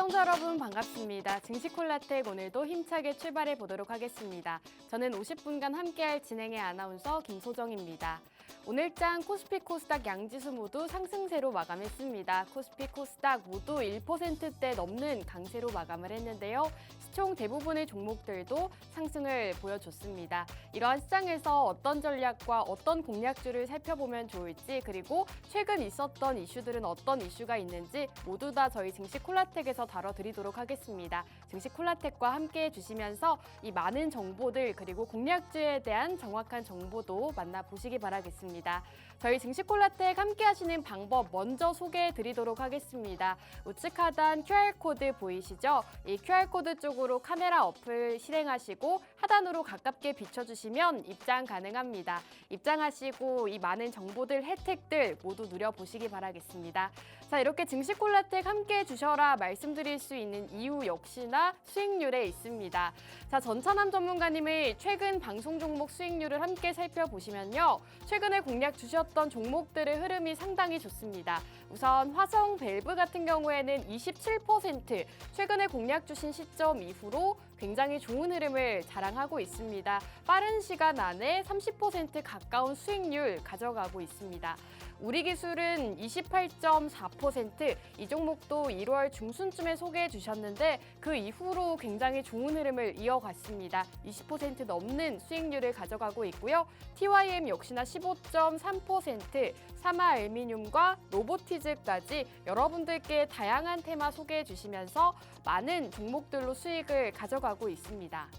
시청자 여러분 반갑습니다. 증시콜라텍 오늘도 힘차게 출발해 보도록 하겠습니다. 저는 50분간 함께할 진행의 아나운서 김소정입니다. 오늘장 코스피 코스닥 양지수 모두 상승세로 마감했습니다. 코스피 코스닥 모두 1%대 넘는 강세로 마감을 했는데요. 시총 대부분의 종목들도 상승을 보여줬습니다. 이러한 시장에서 어떤 전략과 어떤 공략주를 살펴보면 좋을지, 그리고 최근 있었던 이슈들은 어떤 이슈가 있는지 모두 다 저희 증시콜라텍에서 다뤄드리도록 하겠습니다. 증시콜라텍과 함께해 주시면서 이 많은 정보들 그리고 공략주에 대한 정확한 정보도 만나보시기 바라겠습니다. 저희 증시콜라텍 함께 하시는 방법 먼저 소개해 드리도록 하겠습니다. 우측 하단 QR코드 보이시죠? 이 QR코드 쪽으로 카메라 어플 실행하시고 하단으로 가깝게 비춰주시면 입장 가능합니다. 입장하시고 이 많은 정보들, 혜택들 모두 누려보시기 바라겠습니다. 자, 이렇게 증시콜라텍 함께 해주셔라 말씀드릴 수 있는 이유 역시나 수익률에 있습니다. 자, 전찬함 전문가님의 최근 방송 종목 수익률을 함께 살펴보시면요. 최근에 공략 주셨던 종목들의 흐름이 상당히 좋습니다. 우선 화성 밸브 같은 경우에는 27%, 최근에 공략 주신 시점 이후로 굉장히 좋은 흐름을 자랑하고 있습니다. 빠른 시간 안에 30% 가까운 수익률 가져가고 있습니다. 우리 기술은 28.4%, 이 종목도 1월 중순쯤에 소개해 주셨는데 그 이후로 굉장히 좋은 흐름을 이어갔습니다. 20% 넘는 수익률을 가져가고 있고요. TYM 역시나 15.3%, 사마알미늄과 로보티즈까지 여러분들께 다양한 테마 소개해 주시면서 많은 종목들로 수익을 가져가고 있습니다.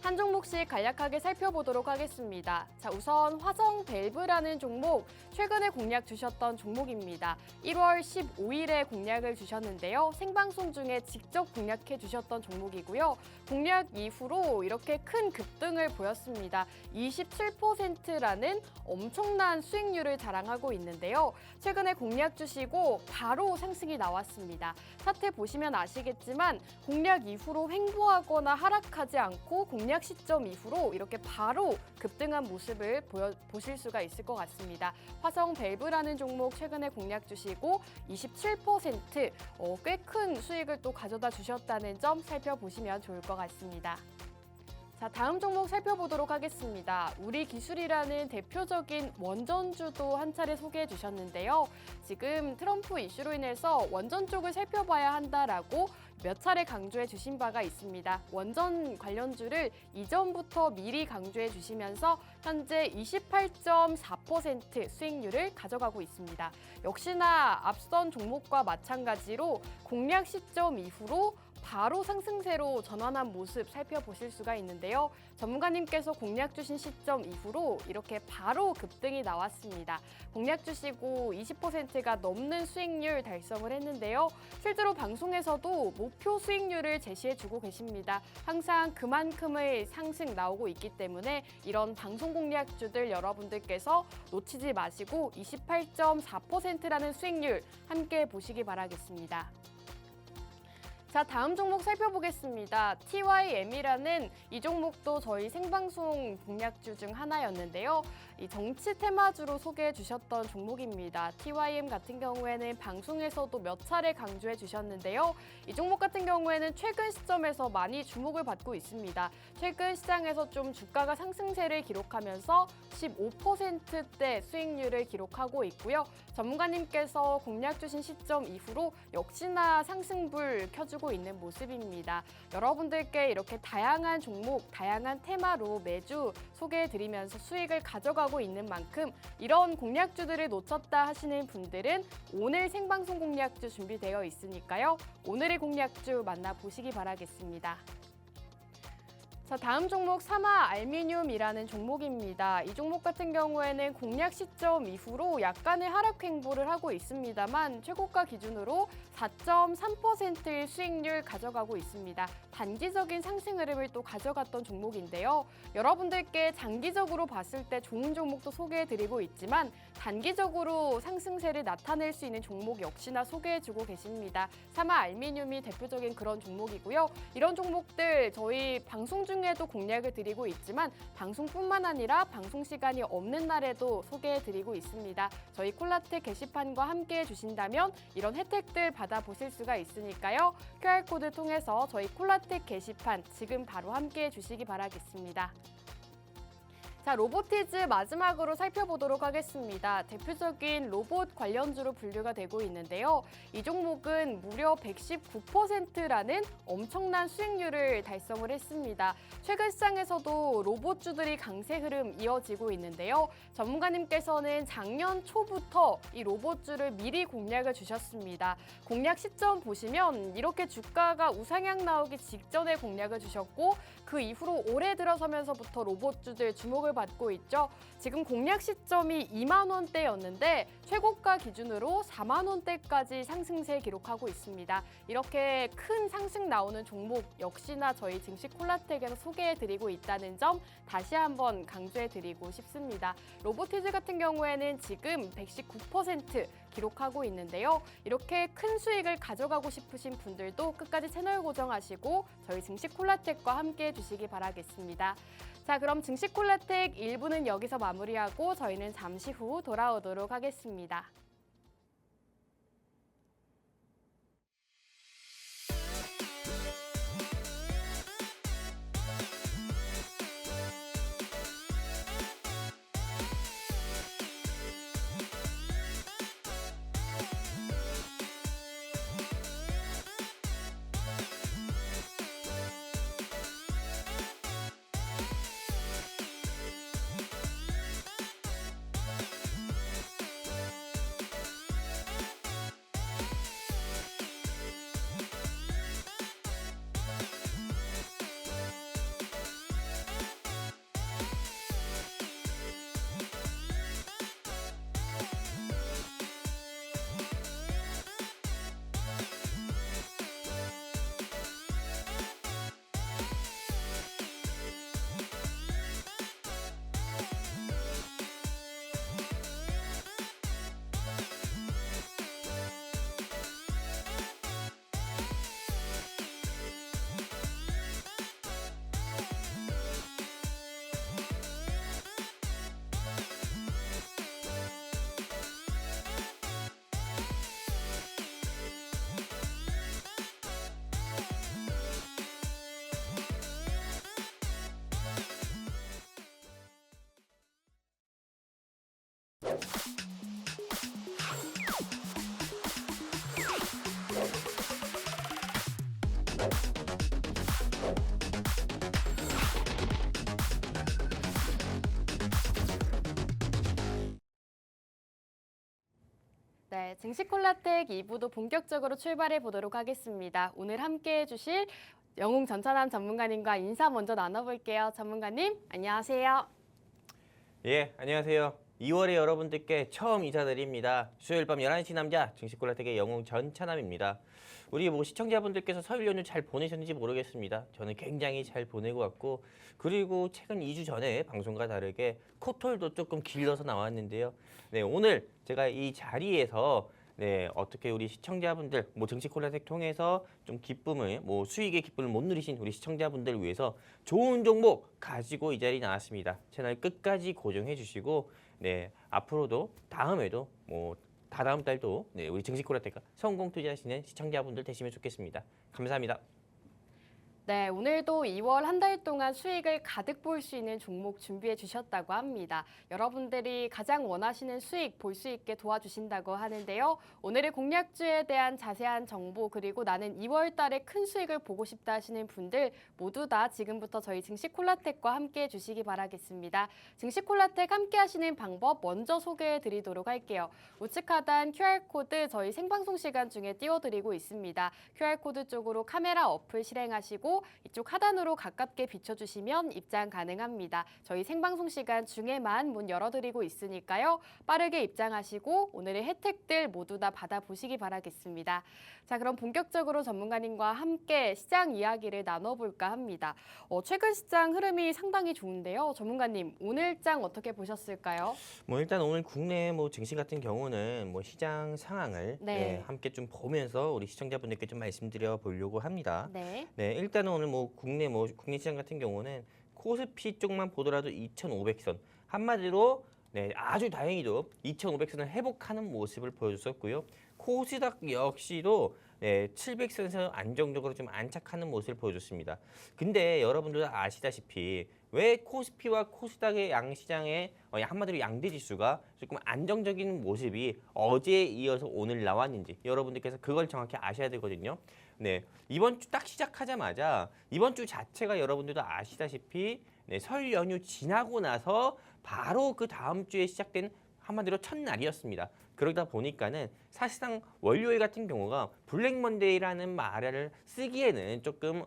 한 종목씩 간략하게 살펴보도록 하겠습니다. 자, 우선 화성 밸브라는 종목, 최근에 공략 주셨던 종목입니다. 1월 15일에 공략을 주셨는데요. 생방송 중에 직접 공략해 주셨던 종목이고요. 공략 이후로 이렇게 큰 급등을 보였습니다. 27%라는 엄청난 수익률을 자랑하고 있는데요. 최근에 공략 주시고 바로 상승이 나왔습니다. 차트 보시면 아시겠지만 공략 이후로 횡보하거나 하락하지 않고 공략 시점 이후로 이렇게 바로 급등한 모습을 보실 수가 있을 것 같습니다. 화성 밸브라는 종목 최근에 공략 주시고 27%, 꽤 큰 수익을 또 가져다 주셨다는 점 살펴보시면 좋을 것 같습니다. 자, 다음 종목 살펴보도록 하겠습니다. 우리 기술이라는 대표적인 원전주도 한 차례 소개해 주셨는데요. 지금 트럼프 이슈로 인해서 원전 쪽을 살펴봐야 한다라고 몇 차례 강조해 주신 바가 있습니다. 원전 관련주를 이전부터 미리 강조해 주시면서 현재 28.4% 수익률을 가져가고 있습니다. 역시나 앞선 종목과 마찬가지로 공략 시점 이후로 바로 상승세로 전환한 모습 살펴보실 수가 있는데요. 전문가님께서 공략 주신 시점 이후로 이렇게 바로 급등이 나왔습니다. 공략 주시고 20%가 넘는 수익률 달성을 했는데요. 실제로 방송에서도 목표 수익률을 제시해주고 계십니다. 항상 그만큼의 상승 나오고 있기 때문에 이런 방송 공략주들 여러분들께서 놓치지 마시고 28.4%라는 수익률 함께 보시기 바라겠습니다. 자, 다음 종목 살펴보겠습니다. TYM이라는 이 종목도 저희 생방송 공략주 중 하나였는데요. 이 정치 테마주로 소개해 주셨던 종목입니다. TYM 같은 경우에는 방송에서도 몇 차례 강조해 주셨는데요. 이 종목 같은 경우에는 최근 시점에서 많이 주목을 받고 있습니다. 최근 시장에서 좀 주가가 상승세를 기록하면서 15%대 수익률을 기록하고 있고요. 전문가님께서 공략 주신 시점 이후로 역시나 상승불 켜주고 있는 모습입니다. 여러분들께 이렇게 다양한 종목, 다양한 테마로 매주 소개해드리면서 수익을 가져가고 있는 만큼 이런 공략주들을 놓쳤다 하시는 분들은 오늘 생방송 공략주 준비되어 있으니까요. 오늘의 공략주 만나보시기 바라겠습니다. 자, 다음 종목 사마알미늄이라는 종목입니다. 이 종목 같은 경우에는 공략 시점 이후로 약간의 하락 횡보를 하고 있습니다만 최고가 기준으로 4.3%의 수익률 가져가고 있습니다. 단기적인 상승 흐름을 또 가져갔던 종목인데요. 여러분들께 장기적으로 봤을 때 좋은 종목도 소개해드리고 있지만 단기적으로 상승세를 나타낼 수 있는 종목 역시나 소개해주고 계십니다. 사마 알미늄이 대표적인 그런 종목이고요. 이런 종목들 저희 방송 중에도 공략을 드리고 있지만 방송뿐만 아니라 방송 시간이 없는 날에도 소개해드리고 있습니다. 저희 콜라텍 게시판과 함께해 주신다면 이런 혜택들 받아보실 수가 있으니까요. QR코드 통해서 저희 콜라텍 게시판 지금 바로 함께해 주시기 바라겠습니다. 자, 로보티즈 마지막으로 살펴보도록 하겠습니다. 대표적인 로봇 관련주로 분류가 되고 있는데요. 이 종목은 무려 119%라는 엄청난 수익률을 달성을 했습니다. 최근 시장에서도 로봇주들이 강세 흐름 이어지고 있는데요. 전문가님께서는 작년 초부터 이 로봇주를 미리 공략을 주셨습니다. 공략 시점 보시면 이렇게 주가가 우상향 나오기 직전에 공략을 주셨고 그 이후로 올해 들어서면서부터 로봇주들 주목을 받고 있죠. 지금 공략 시점이 2만 원대였는데 최고가 기준으로 4만 원대까지 상승세 기록하고 있습니다. 이렇게 큰 상승 나오는 종목 역시나 저희 증시 콜라텍에서 소개해드리고 있다는 점 다시 한번 강조해드리고 싶습니다. 로보티즈 같은 경우에는 지금 119% 기록하고 있는데요. 이렇게 큰 수익을 가져가고 싶으신 분들도 끝까지 채널 고정하시고 저희 증시 콜라텍과 함께 해주시기 바라겠습니다. 자, 그럼 증시 콜라텍 1부는 여기서 마무리하고 저희는 잠시 후 돌아오도록 하겠습니다. 네, 증시 콜라텍 2부도 본격적으로 출발해 보도록 하겠습니다. 오늘 함께 해주실 영웅 전찬환 전문가님과 인사 먼저 나눠볼게요. 전문가님, 안녕하세요. 예, 안녕하세요. 2월에 여러분들께 처음 인사드립니다. 수요일 밤 11시 남자 증시 콜라텍의 영웅 전찬환입니다. 우리 시청자분들께서 설 연휴 잘 보내셨는지 모르겠습니다. 저는 굉장히 잘 보내고 왔고, 그리고 최근 2주 전에 방송과 다르게 코털도 조금 길러서 나왔는데요. 네, 오늘 제가 이 자리에서 어떻게 우리 시청자분들 증시 콜라텍 통해서 좀 기쁨을 수익의 기쁨을 못 누리신 우리 시청자분들을 위해서 좋은 종목 가지고 이 자리에 나왔습니다. 채널 끝까지 고정해 주시고 앞으로도 다음에도 다다음 달도 우리 증시 콜라텍과 성공 투자하시는 시청자분들 되시면 좋겠습니다. 감사합니다. 네, 오늘도 2월 한 달 동안 수익을 가득 볼 수 있는 종목 준비해 주셨다고 합니다. 여러분들이 가장 원하시는 수익 볼 수 있게 도와주신다고 하는데요. 오늘의 공략주에 대한 자세한 정보 그리고 나는 2월 달에 큰 수익을 보고 싶다 하시는 분들 모두 다 지금부터 저희 증시 콜라텍과 함께 해주시기 바라겠습니다. 증시 콜라텍 함께 하시는 방법 먼저 소개해 드리도록 할게요. 우측 하단 QR코드 저희 생방송 시간 중에 띄워드리고 있습니다. QR코드 쪽으로 카메라 어플 실행하시고 하시고 이쪽 하단으로 가깝게 비춰주시면 입장 가능합니다. 저희 생방송 시간 중에만 문 열어드리고 있으니까요. 빠르게 입장하시고 오늘의 혜택들 모두 다 받아보시기 바라겠습니다. 자, 그럼 본격적으로 전문가님과 함께 시장 이야기를 나눠볼까 합니다. 최근 시장 흐름이 상당히 좋은데요. 전문가님, 오늘장 어떻게 보셨을까요? 일단 오늘 국내 증시 같은 경우는 시장 상황을 네. 함께 좀 보면서 우리 시청자분들께 좀 말씀드려 보려고 합니다. 네. 일단 오늘 국내 시장 같은 경우는 코스피 쪽만 보더라도 2,500선 한마디로 아주 다행히도 2,500선을 회복하는 모습을 보여줬었고요. 코스닥 역시도 700선에서 안정적으로 좀 안착하는 모습을 보여줬습니다. 근데 여러분들 아시다시피 왜 코스피와 코스닥의 양시장의 한마디로 양대 지수가 조금 안정적인 모습이 어제에 이어서 오늘 나왔는지 여러분들께서 그걸 정확히 아셔야 되거든요. 이번 주 딱 시작하자마자 이번 주 자체가 여러분들도 아시다시피 설 연휴 지나고 나서 바로 그 다음 주에 시작된 한마디로 첫날이었습니다. 그러다 보니까는 사실상 월요일 같은 경우가 블랙 먼데이라는 말을 쓰기에는 조금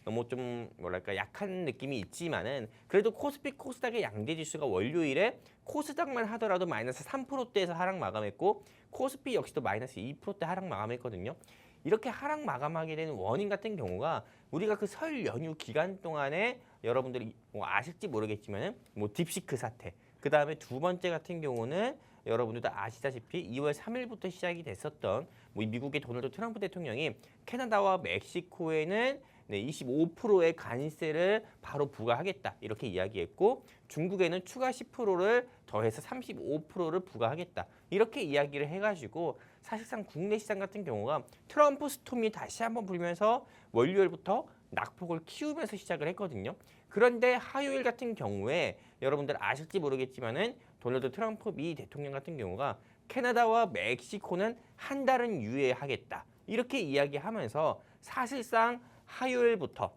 너무 좀 약한 느낌이 있지만은 그래도 코스피 코스닥의 양대 지수가 월요일에 코스닥만 하더라도 마이너스 3%대에서 하락 마감했고 코스피 역시도 마이너스 2%대 하락 마감했거든요. 이렇게 하락 마감하게 된 원인 같은 경우가 우리가 그 설 연휴 기간 동안에 여러분들이 아실지 모르겠지만은 딥시크 사태, 그 다음에 두 번째 같은 경우는 여러분들도 아시다시피 2월 3일부터 시작이 됐었던 미국의 도널드 트럼프 대통령이 캐나다와 멕시코에는 25%의 관세를 바로 부과하겠다 이렇게 이야기했고 중국에는 추가 10%를 더해서 35%를 부과하겠다 이렇게 이야기를 해가지고 사실상 국내 시장 같은 경우가 트럼프 스톰이 다시 한번 불면서 월요일부터 낙폭을 키우면서 시작을 했거든요. 그런데 화요일 같은 경우에 여러분들 아실지 모르겠지만은 도널드 트럼프 미 대통령 같은 경우가 캐나다와 멕시코는 한 달은 유예하겠다 이렇게 이야기하면서 사실상 화요일부터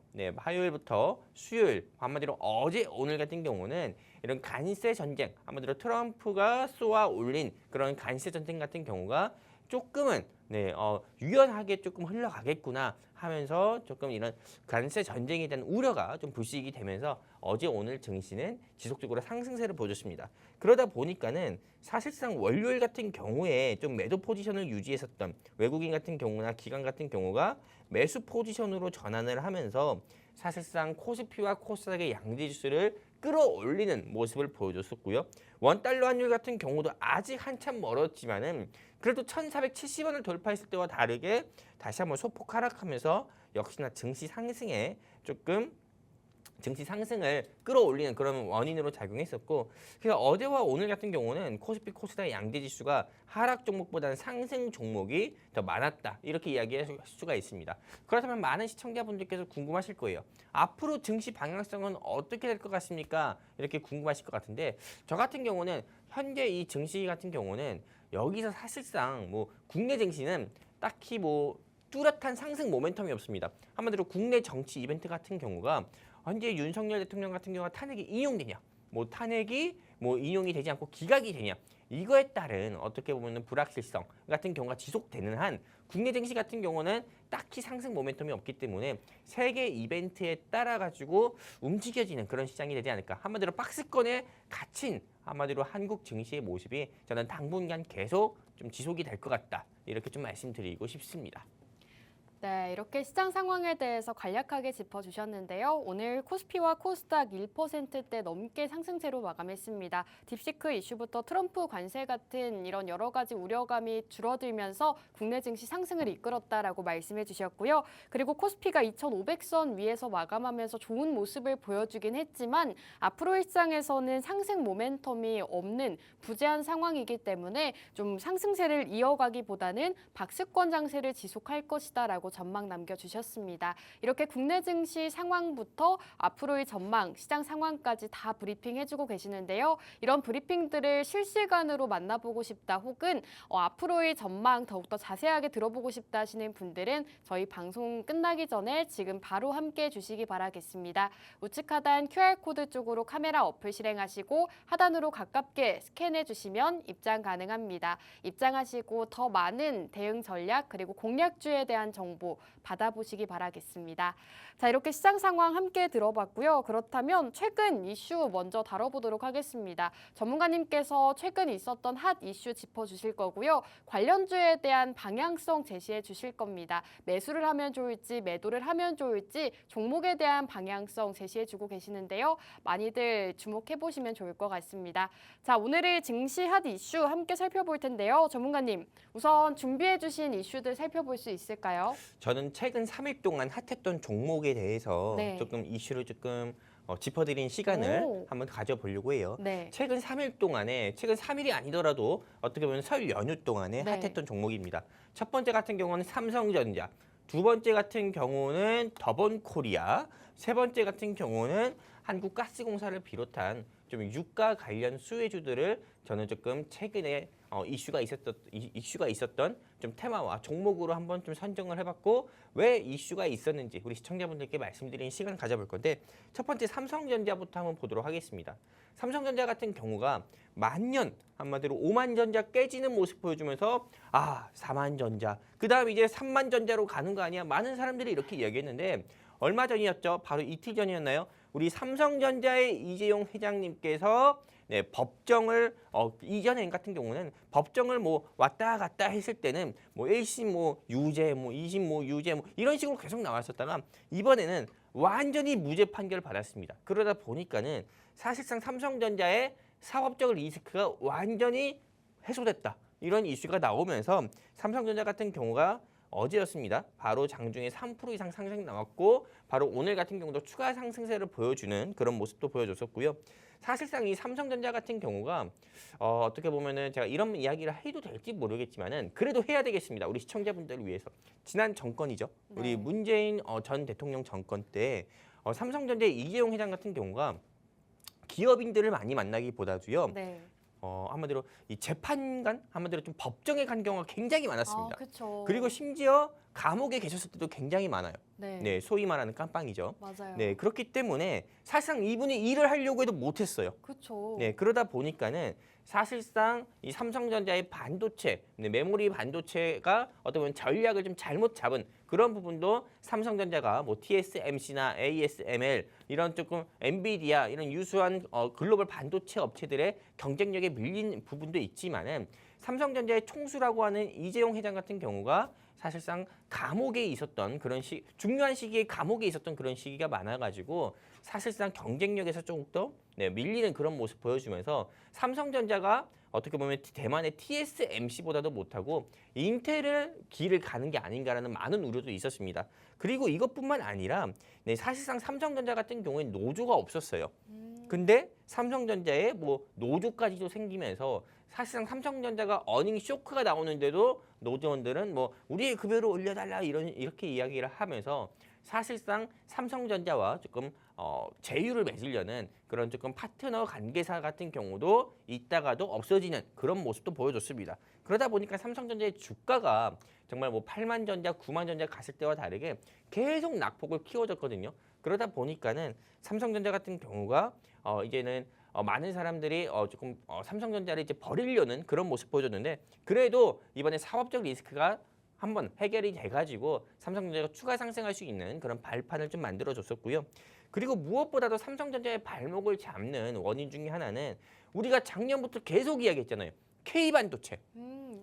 수요일 한마디로 어제 오늘 같은 경우는 이런 관세 전쟁 한마디로 트럼프가 쏘아 올린 그런 관세 전쟁 같은 경우가 조금은 유연하게 조금 흘러가겠구나 하면서 조금 이런 관세 전쟁에 대한 우려가 좀 불식이 되면서 어제 오늘 증시는 지속적으로 상승세를 보여줬습니다. 그러다 보니까는 사실상 월요일 같은 경우에 좀 매도 포지션을 유지했었던 외국인 같은 경우나 기관 같은 경우가 매수 포지션으로 전환을 하면서 사실상 코스피와 코스닥의 양대 지수를 끌어올리는 모습을 보여줬었고요. 원달러 환율 같은 경우도 아직 한참 멀었지만은 그래도 1,470원을 돌파했을 때와 다르게 다시 한번 소폭 하락하면서 역시나 증시 상승에 조금 증시 상승을 끌어올리는 그런 원인으로 작용했었고 그래서 어제와 오늘 같은 경우는 코스피 코스닥 양대 지수가 하락 종목보다는 상승 종목이 더 많았다 이렇게 이야기할 수가 있습니다. 그렇다면 많은 시청자분들께서 궁금하실 거예요. 앞으로 증시 방향성은 어떻게 될 것 같습니까? 이렇게 궁금하실 것 같은데 저 같은 경우는 현재 이 증시 같은 경우는 여기서 사실상 국내 증시는 딱히 뚜렷한 상승 모멘텀이 없습니다. 한마디로 국내 정치 이벤트 같은 경우가 현재 윤석열 대통령 같은 경우가 탄핵이 인용되냐, 탄핵이 인용이 되지 않고 기각이 되냐, 이거에 따른 어떻게 보면 불확실성 같은 경우가 지속되는 한 국내 증시 같은 경우는 딱히 상승 모멘텀이 없기 때문에 세계 이벤트에 따라 가지고 움직여지는 그런 시장이 되지 않을까. 한마디로 박스권에 갇힌 한마디로 한국 증시의 모습이 저는 당분간 계속 좀 지속이 될 것 같다. 이렇게 좀 말씀드리고 싶습니다. 네, 이렇게 시장 상황에 대해서 간략하게 짚어주셨는데요. 오늘 코스피와 코스닥 1%대 넘게 상승세로 마감했습니다. 딥시크 이슈부터 트럼프 관세 같은 이런 여러 가지 우려감이 줄어들면서 국내 증시 상승을 이끌었다라고 말씀해 주셨고요. 그리고 코스피가 2,500선 위에서 마감하면서 좋은 모습을 보여주긴 했지만 앞으로의 시장에서는 상승 모멘텀이 없는 부재한 상황이기 때문에 좀 상승세를 이어가기보다는 박스권 장세를 지속할 것이다라고 전망 남겨주셨습니다. 이렇게 국내 증시 상황부터 앞으로의 전망, 시장 상황까지 다 브리핑해주고 계시는데요. 이런 브리핑들을 실시간으로 만나보고 싶다 혹은 앞으로의 전망 더욱더 자세하게 들어보고 싶다 하시는 분들은 저희 방송 끝나기 전에 지금 바로 함께해 주시기 바라겠습니다. 우측 하단 QR코드 쪽으로 카메라 어플 실행하시고 하단으로 가깝게 스캔해 주시면 입장 가능합니다. 입장하시고 더 많은 대응 전략 그리고 공략주에 대한 정보 여부 받아보시기 바라겠습니다. 자, 이렇게 시장 상황 함께 들어봤고요. 그렇다면 최근 이슈 먼저 다뤄보도록 하겠습니다. 전문가님께서 최근 있었던 핫 이슈 짚어주실 거고요. 관련주에 대한 방향성 제시해 주실 겁니다. 매수를 하면 좋을지 매도를 하면 좋을지 종목에 대한 방향성 제시해 주고 계시는데요. 많이들 주목해 보시면 좋을 것 같습니다. 자, 오늘의 증시 핫 이슈 함께 살펴볼 텐데요. 전문가님, 우선 준비해 주신 이슈들 살펴볼 수 있을까요? 저는 최근 3일 동안 핫했던 종목에 대해서 네. 조금 이슈를 조금 짚어드린 시간을 오. 한번 가져보려고 해요. 네. 최근 3일 동안에 최근 3일이 아니더라도 어떻게 보면 설 연휴 동안에 네. 핫했던 종목입니다. 첫 번째 같은 경우는 삼성전자, 두 번째 같은 경우는 더본코리아, 세 번째 같은 경우는 한국가스공사를 비롯한 좀 유가 관련 수혜주들을 저는 조금 최근에 이슈가 있었던 좀 테마와 종목으로 한번 좀 선정을 해봤고 왜 이슈가 있었는지 우리 시청자분들께 말씀드리는 시간을 가져볼 건데 첫 번째 삼성전자부터 한번 보도록 하겠습니다. 삼성전자 같은 경우가 만년 한마디로 5만 전자 깨지는 모습 보여주면서 4만 전자 그 다음 이제 3만 전자로 가는 거 아니야 많은 사람들이 이렇게 이야기했는데 얼마 전이었죠? 바로 이틀 전이었나요? 우리 삼성전자의 이재용 회장님께서 법정을 이전에 같은 경우는 법정을 뭐 왔다 갔다 했을 때는 뭐 1심 뭐 유죄, 뭐 2심 뭐 유죄 뭐 이런 식으로 계속 나왔었다가 이번에는 완전히 무죄 판결을 받았습니다. 그러다 보니까는 사실상 삼성전자의 사업적 리스크가 완전히 해소됐다. 이런 이슈가 나오면서 삼성전자 같은 경우가 어제였습니다. 바로 장중에 3% 이상 상승이 나왔고 바로 오늘 같은 경우도 추가 상승세를 보여주는 그런 모습도 보여줬었고요. 사실상 이 삼성전자 같은 경우가 어떻게 보면은 제가 이런 이야기를 해도 될지 모르겠지만은 그래도 해야 되겠습니다. 우리 시청자분들을 위해서. 지난 정권이죠. 우리 문재인 전 대통령 정권 때 삼성전자의 이재용 회장 같은 경우가 기업인들을 많이 만나기보다도요. 네. 한마디로 이 재판관 한마디로 좀 법정에 간 경우가 굉장히 많았습니다. 그렇죠. 그리고 심지어 감옥에 계셨을 때도 굉장히 많아요. 네. 네, 소위 말하는 깜빵이죠. 맞아요. 네, 그렇기 때문에 사실상 이분이 일을 하려고 해도 못했어요. 그렇죠. 네, 그러다 보니까는 사실상 이 삼성전자의 반도체, 메모리 반도체가 어떻게 보면 전략을 좀 잘못 잡은 그런 부분도 삼성전자가 뭐 TSMC나 ASML 이런 조금 엔비디아 이런 유수한 글로벌 반도체 업체들의 경쟁력에 밀린 부분도 있지만은 삼성전자의 총수라고 하는 이재용 회장 같은 경우가 사실상 감옥에 있었던 그런 중요한 시기에 감옥에 있었던 그런 시기가 많아가지고 사실상 경쟁력에서 조금 더 밀리는 그런 모습 보여주면서 삼성전자가 어떻게 보면 대만의 TSMC보다도 못하고 인텔을 길을 가는 게 아닌가라는 많은 우려도 있었습니다. 그리고 이것뿐만 아니라 사실상 삼성전자 같은 경우에 노조가 없었어요. 근데 삼성전자에 뭐 노조까지도 생기면서 사실상 삼성전자가 어닝 쇼크가 나오는데도 노조원들은 뭐 우리의 급여를 올려달라 이렇게 이야기를 하면서 사실상 삼성전자와 조금 제휴를 맺으려는 그런 조금 파트너 관계사 같은 경우도 있다가도 없어지는 그런 모습도 보여줬습니다. 그러다 보니까 삼성전자의 주가가 정말 뭐 8만 전자, 9만 전자 갔을 때와 다르게 계속 낙폭을 키워줬거든요. 그러다 보니까는 삼성전자 같은 경우가 이제는 많은 사람들이 조금 삼성전자를 이제 버리려는 그런 모습 보여줬는데 그래도 이번에 사업적 리스크가 한번 해결이 돼가지고 삼성전자가 추가 상승할 수 있는 그런 발판을 좀 만들어줬었고요. 그리고 무엇보다도 삼성전자의 발목을 잡는 원인 중에 하나는 우리가 작년부터 계속 이야기했잖아요. K반도체,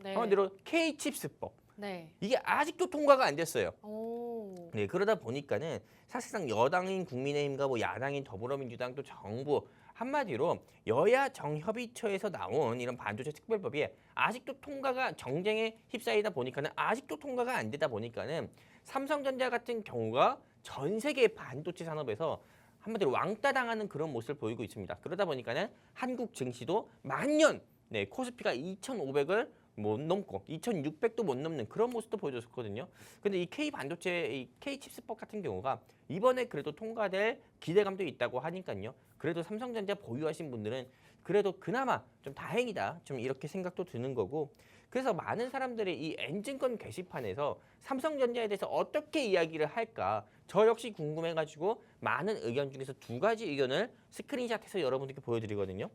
네. 한마디로 K칩스법. 네. 이게 아직도 통과가 안 됐어요. 오. 네, 그러다 보니까는 사실상 여당인 국민의힘과 뭐 야당인 더불어민주당 또 정부 한마디로 여야 정협의처에서 나온 이런 반도체 특별법이 아직도 통과가 정쟁에 휩싸이다 보니까는 아직도 통과가 안 되다 보니까는 삼성전자 같은 경우가 전 세계 반도체 산업에서 한마디로 왕따 당하는 그런 모습을 보이고 있습니다. 그러다 보니까는 한국 증시도 만년 코스피가 2,500을 못 넘고 2,600도 못 넘는 그런 모습도 보여줬었거든요. 근데 이 K 반도체, 이 K 칩스법 같은 경우가 이번에 그래도 통과될 기대감도 있다고 하니까요. 그래도 삼성전자 보유하신 분들은 그래도 그나마 좀 다행이다. 좀 이렇게 생각도 드는 거고. 그래서 많은 사람들이 이 엔진건 게시판에서 삼성전자에 대해서 어떻게 이야기를 할까 저 역시 궁금해가지고 많은 의견 중에서 두 가지 의견을 스크린샷해서 여러분들께 보여드리거든요.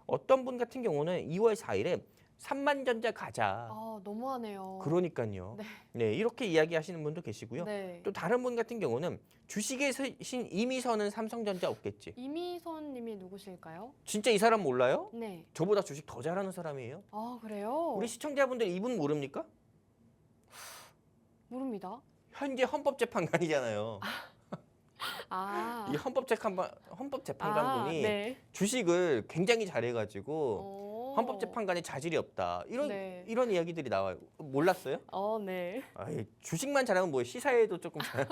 어떤 분 같은 경우는 2월 4일에 삼만전자 가자. 아, 너무하네요. 그러니까요. 네. 네, 이렇게 이야기하시는 분도 계시고요. 네. 또 다른 분 같은 경우는 주식의 신 이미선은 삼성전자 없겠지. 이미선 님이 누구실까요? 진짜 이 사람 몰라요? 네. 저보다 주식 더 잘하는 사람이에요. 아, 그래요? 우리 시청자분들 이분 모릅니까? 모릅니다. 현재 헌법재판관이잖아요. 아. 이 헌법재판관분이 네. 주식을 굉장히 잘해가지고 오. 헌법재판관에 자질이 없다. 네. 이런 이야기들이 나와요. 몰랐어요? 네. 아이, 주식만 잘하면 뭐 시사에도 조금 잘.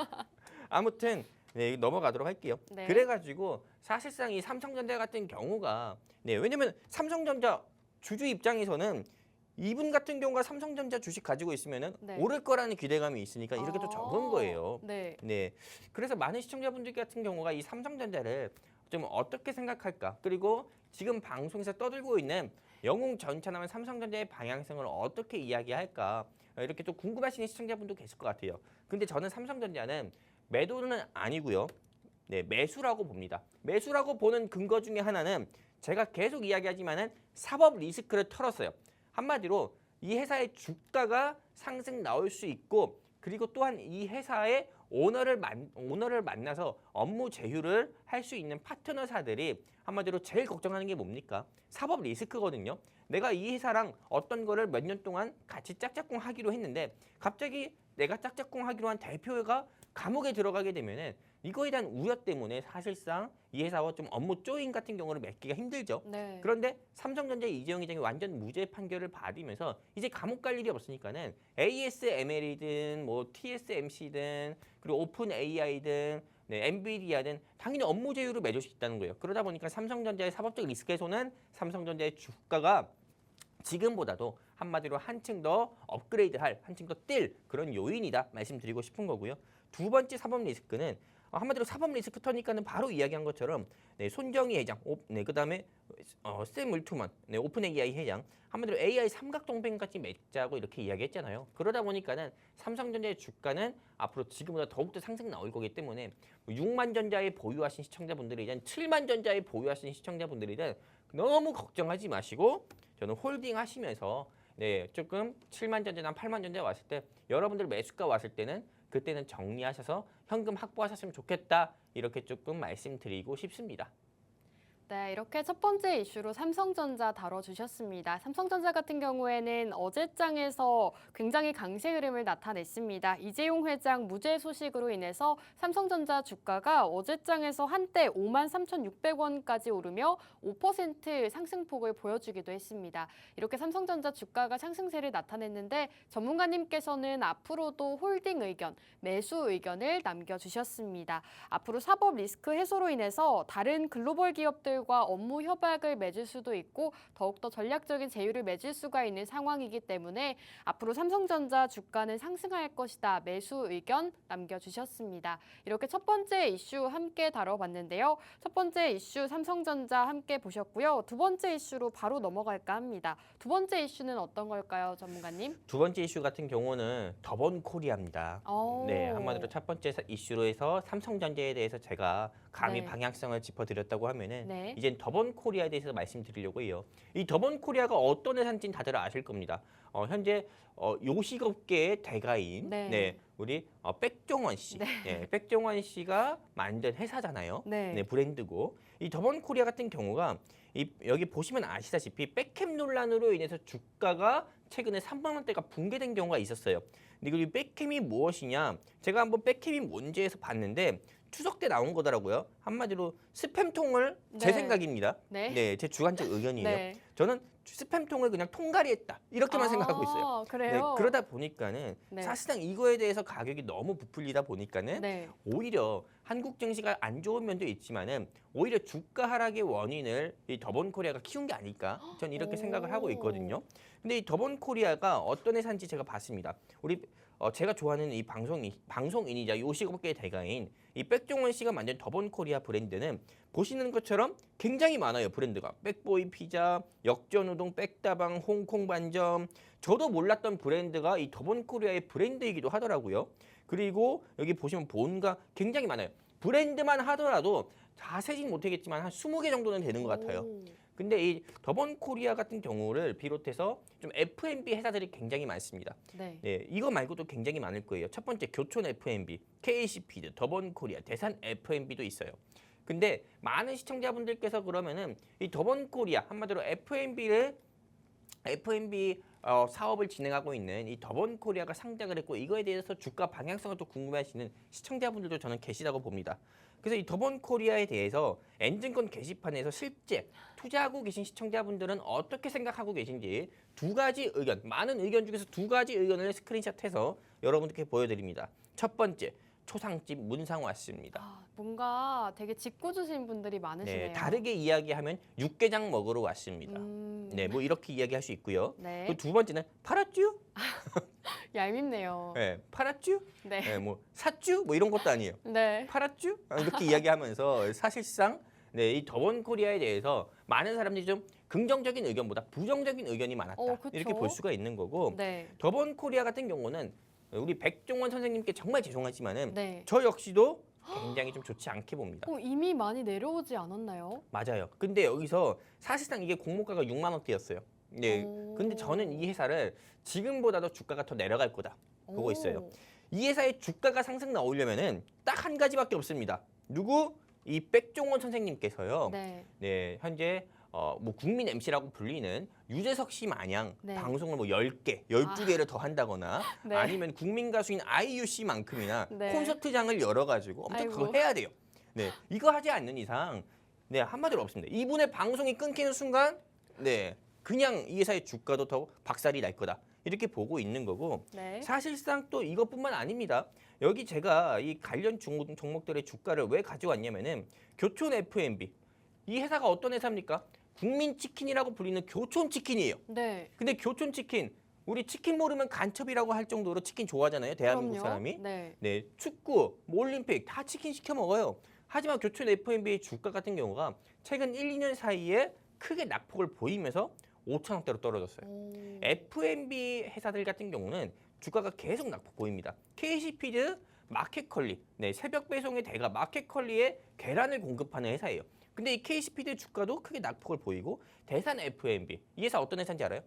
아무튼 네, 넘어가도록 할게요. 네. 그래가지고 사실상 이 삼성전자 같은 경우가 왜냐면 삼성전자 주주 입장에서는 이분 같은 경우가 삼성전자 주식 가지고 있으면은 네. 오를 거라는 기대감이 있으니까 이렇게 또 적은 거예요. 네. 네, 그래서 많은 시청자분들 같은 경우가 이 삼성전자를 좀 어떻게 생각할까? 그리고 지금 방송에서 떠들고 있는 영웅 전차나면 삼성전자의 방향성을 어떻게 이야기할까? 이렇게 좀 궁금하시는 시청자분도 계실 것 같아요. 근데 저는 삼성전자는 매도는 아니고요. 네, 매수라고 봅니다. 매수라고 보는 근거 중에 하나는 제가 계속 이야기하지만은 사법 리스크를 털었어요. 한마디로 이 회사의 주가가 상승 나올 수 있고 그리고 또한 이 회사의 오너를 만나서 업무 제휴를 할 수 있는 파트너사들이 한마디로 제일 걱정하는 게 뭡니까? 사법 리스크거든요. 내가 이 회사랑 어떤 거를 몇 년 동안 같이 짝짝꿍 하기로 했는데 갑자기 내가 짝짝꿍 하기로 한 대표가 감옥에 들어가게 되면은 이거에 대한 우려 때문에 사실상 이 회사와 좀 업무 조인 같은 경우를 맺기가 힘들죠. 네. 그런데 삼성전자의 이재용 회장이 완전 무죄 판결을 받으면서 이제 감옥 갈 일이 없으니까는 ASML이든 뭐 TSMC든 그리고 오픈 AI든 엔비디아든 당연히 업무 제휴를 맺을 수 있다는 거예요. 그러다 보니까 삼성전자의 사법적 리스크 해소는 삼성전자의 주가가 지금보다도 한마디로 한층 더 업그레이드할, 한층 더 뛸 그런 요인이다 말씀드리고 싶은 거고요. 두 번째 사법 리스크는 한마디로 사법 리스크 터니까는 바로 이야기한 것처럼 손정희 회장, 그다음에 샘 울트먼, 오픈 AI 회장 한마디로 AI 삼각동맹까지 맺자고 이렇게 이야기했잖아요. 그러다 보니까는 삼성전자의 주가는 앞으로 지금보다 더욱더 상승 나올 거기 때문에 6만 전자에 보유하신 시청자분들이든 7만 전자에 보유하신 시청자분들이든 너무 걱정하지 마시고 저는 홀딩 하시면서 조금 7만 전자나 8만 전자 왔을 때 여러분들 매수가 왔을 때는 그때는 정리하셔서 현금 확보하셨으면 좋겠다 이렇게 조금 말씀드리고 싶습니다. 네, 이렇게 첫 번째 이슈로 삼성전자 다뤄주셨습니다. 삼성전자 같은 경우에는 어제장에서 굉장히 강세 흐름을 나타냈습니다. 이재용 회장 무죄 소식으로 인해서 삼성전자 주가가 어제장에서 한때 53,600원까지 오르며 5% 상승폭을 보여주기도 했습니다. 이렇게 삼성전자 주가가 상승세를 나타냈는데 전문가님께서는 앞으로도 홀딩 의견, 매수 의견을 남겨주셨습니다. 앞으로 사법 리스크 해소로 인해서 다른 글로벌 기업들 과 업무 협약을 맺을 수도 있고 더욱더 전략적인 제휴를 맺을 수가 있는 상황이기 때문에 앞으로 삼성전자 주가는 상승할 것이다. 매수 의견 남겨주셨습니다. 이렇게 첫 번째 이슈 함께 다뤄봤는데요. 첫 번째 이슈 삼성전자 함께 보셨고요. 두 번째 이슈로 바로 넘어갈까 합니다. 두 번째 이슈는 어떤 걸까요, 전문가님? 두 번째 이슈 같은 경우는 더본코리아입니다. 한마디로 첫 번째 이슈로 해서 삼성전자에 대해서 제가 감히 방향성을 짚어드렸다고 하면은 이젠 더본코리아에 대해서 말씀드리려고 해요. 이 더본코리아가 어떤 회사인지는 다들 아실 겁니다. 현재 요식업계의 대가인 우리 백종원 씨, 백종원 씨가 만든 회사잖아요. 브랜드고 이 더본코리아 같은 경우가 여기 보시면 아시다시피 백캡 논란으로 인해서 주가가 최근에 3만 원대가 붕괴된 경우가 있었어요. 근데 이 백캡이 무엇이냐? 제가 한번 백캡이 뭔지 해서 봤는데 추석 때 나온 거더라고요. 한마디로 스팸통을 제 생각입니다. 제 주관적 의견이에요. 저는 스팸통을 그냥 통갈이했다 이렇게만 생각하고 있어요. 그래요? 그러다 보니까는 사실상 이거에 대해서 가격이 너무 부풀리다 보니까는 오히려 한국 증시가 안 좋은 면도 있지만은 오히려 주가 하락의 원인을 이 더본코리아가 키운 게 아닐까? 전 이렇게 생각을 하고 있거든요. 근데 이 더본코리아가 어떤 회사인지 제가 봤습니다. 제가 좋아하는 이 방송인이자 요식업계의 대가인 이 백종원 씨가 만든 더본코리아 브랜드는 보시는 것처럼 굉장히 많아요. 브랜드가 백보이 피자, 역전우동, 백다방, 홍콩 반점. 저도 몰랐던 브랜드가 이 더본코리아의 브랜드이기도 하더라고요. 그리고 여기 보시면 본가 굉장히 많아요. 브랜드만 하더라도 자세히는 못하겠지만 한 20개 정도는 되는 것 같아요. 근데 이 더본코리아 같은 경우를 비롯해서 좀 F&B 회사들이 굉장히 많습니다. 네. 네, 이거 말고도 굉장히 많을 거예요. 첫 번째 교촌 F&B, KC피드, 더본코리아, 대산 F&B도 있어요. 근데 많은 시청자분들께서 그러면은 이 더본코리아 한마디로 F&B 사업을 진행하고 있는 이 더본코리아가 상장을 했고 이거에 대해서 주가 방향성을 또 궁금해하시는 시청자분들도 저는 계시다고 봅니다. 그래서 이 더본코리아에 대해서 엔증권 게시판에서 실제 투자하고 계신 시청자분들은 어떻게 생각하고 계신지 두 가지 의견, 많은 의견 중에서 두 가지 의견을 스크린샷해서 여러분들께 보여드립니다. 첫 번째, 초상집 문상화 씨입니다. 아, 뭔가 되게 짚고 주신 분들이 많으시네요. 네, 다르게 이야기하면 육개장 먹으러 왔습니다. 네, 뭐 이렇게 이야기할 수 있고요. 네. 그 두 번째는 팔았쥬? 얄밉네요. 네, 팔았쥬? 네. 네, 뭐 샀쥬? 뭐 이런 것도 아니에요. 네. 팔았쥬? 이렇게 이야기하면서 사실상 네, 이 더본코리아에 대해서 많은 사람들이 좀 긍정적인 의견보다 부정적인 의견이 많았다. 그쵸. 이렇게 볼 수가 있는 거고 네. 더본코리아 같은 경우는 우리 백종원 선생님께 정말 죄송하지만은 네. 저 역시도 굉장히 좀 좋지 않게 봅니다. 이미 많이 내려오지 않았나요? 맞아요. 근데 여기서 사실상 이게 공모가가 6만 원대였어요. 네. 오. 근데 저는 이 회사를 지금보다도 주가가 더 내려갈 거다 보고 오. 있어요. 이 회사의 주가가 상승 나오려면은 딱 한 가지밖에 없습니다. 누구? 이 백종원 선생님께서요. 네. 네, 현재 뭐 국민 MC라고 불리는 유재석 씨 마냥 네. 방송을 뭐 10개, 12개를 더 한다거나 네. 아니면 국민 가수인 아이유 씨만큼이나 네. 콘서트장을 열어가지고 엄청 아이고. 그거 해야 돼요. 네, 이거 하지 않는 이상 네, 한마디로 없습니다. 이분의 방송이 끊기는 순간 네, 그냥 이 회사의 주가도 더 박살이 날 거다. 이렇게 보고 있는 거고 네. 사실상 또 이것뿐만 아닙니다. 여기 제가 이 관련 종목들의 주가를 왜 가져왔냐면은 교촌 F&B 이 회사가 어떤 회사입니까? 국민치킨이라고 불리는 교촌치킨이에요. 네. 근데 교촌치킨 우리 치킨 모르면 간첩이라고 할 정도로 치킨 좋아하잖아요. 대한민국 그럼요. 사람이. 네. 네, 축구, 뭐 올림픽 다 치킨 시켜 먹어요. 하지만 교촌 F&B의 주가 같은 경우가 최근 1, 2년 사이에 크게 낙폭을 보이면서 5천 원대로 떨어졌어요. 오. F&B 회사들 같은 경우는 주가가 계속 낙폭 보입니다. KC피드, 마켓컬리, 네, 새벽 배송의 대가 마켓컬리에 계란을 공급하는 회사예요. 근데 이 KC피드 주가도 크게 낙폭을 보이고 대산 F&B 이 회사 어떤 회사인지 알아요?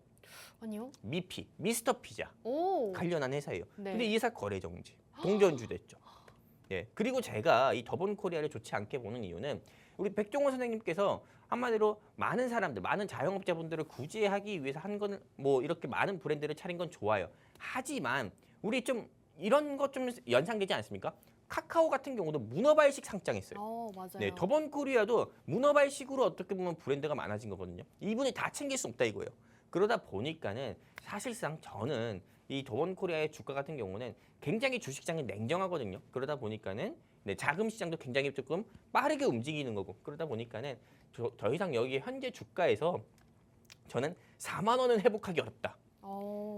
아니요. 미피, 미스터 피자 오. 관련한 회사예요. 네. 근데 이 회사 거래 정지, 동전주 됐죠. 예. 그리고 제가 이 더본코리아를 좋지 않게 보는 이유는 우리 백종원 선생님께서 한마디로 많은 사람들, 많은 자영업자분들을 구제하기 위해서 한 건 뭐 이렇게 많은 브랜드를 차린 건 좋아요. 하지만 우리 좀 이런 것 좀 연상되지 않습니까? 카카오 같은 경우도 문어발식 상장했어요. 맞아요. 네, 더본코리아도 문어발식으로 어떻게 보면 브랜드가 많아진 거거든요. 이분이 다 챙길 수 없다 이거예요. 그러다 보니까는 사실상 저는 이 더본코리아의 주가 같은 경우는 굉장히 주식시장이 냉정하거든요. 그러다 보니까는 네, 자금 시장도 굉장히 조금 빠르게 움직이는 거고 그러다 보니까는 더 이상 여기 현재 주가에서 저는 4만 원은 회복하기 어렵다.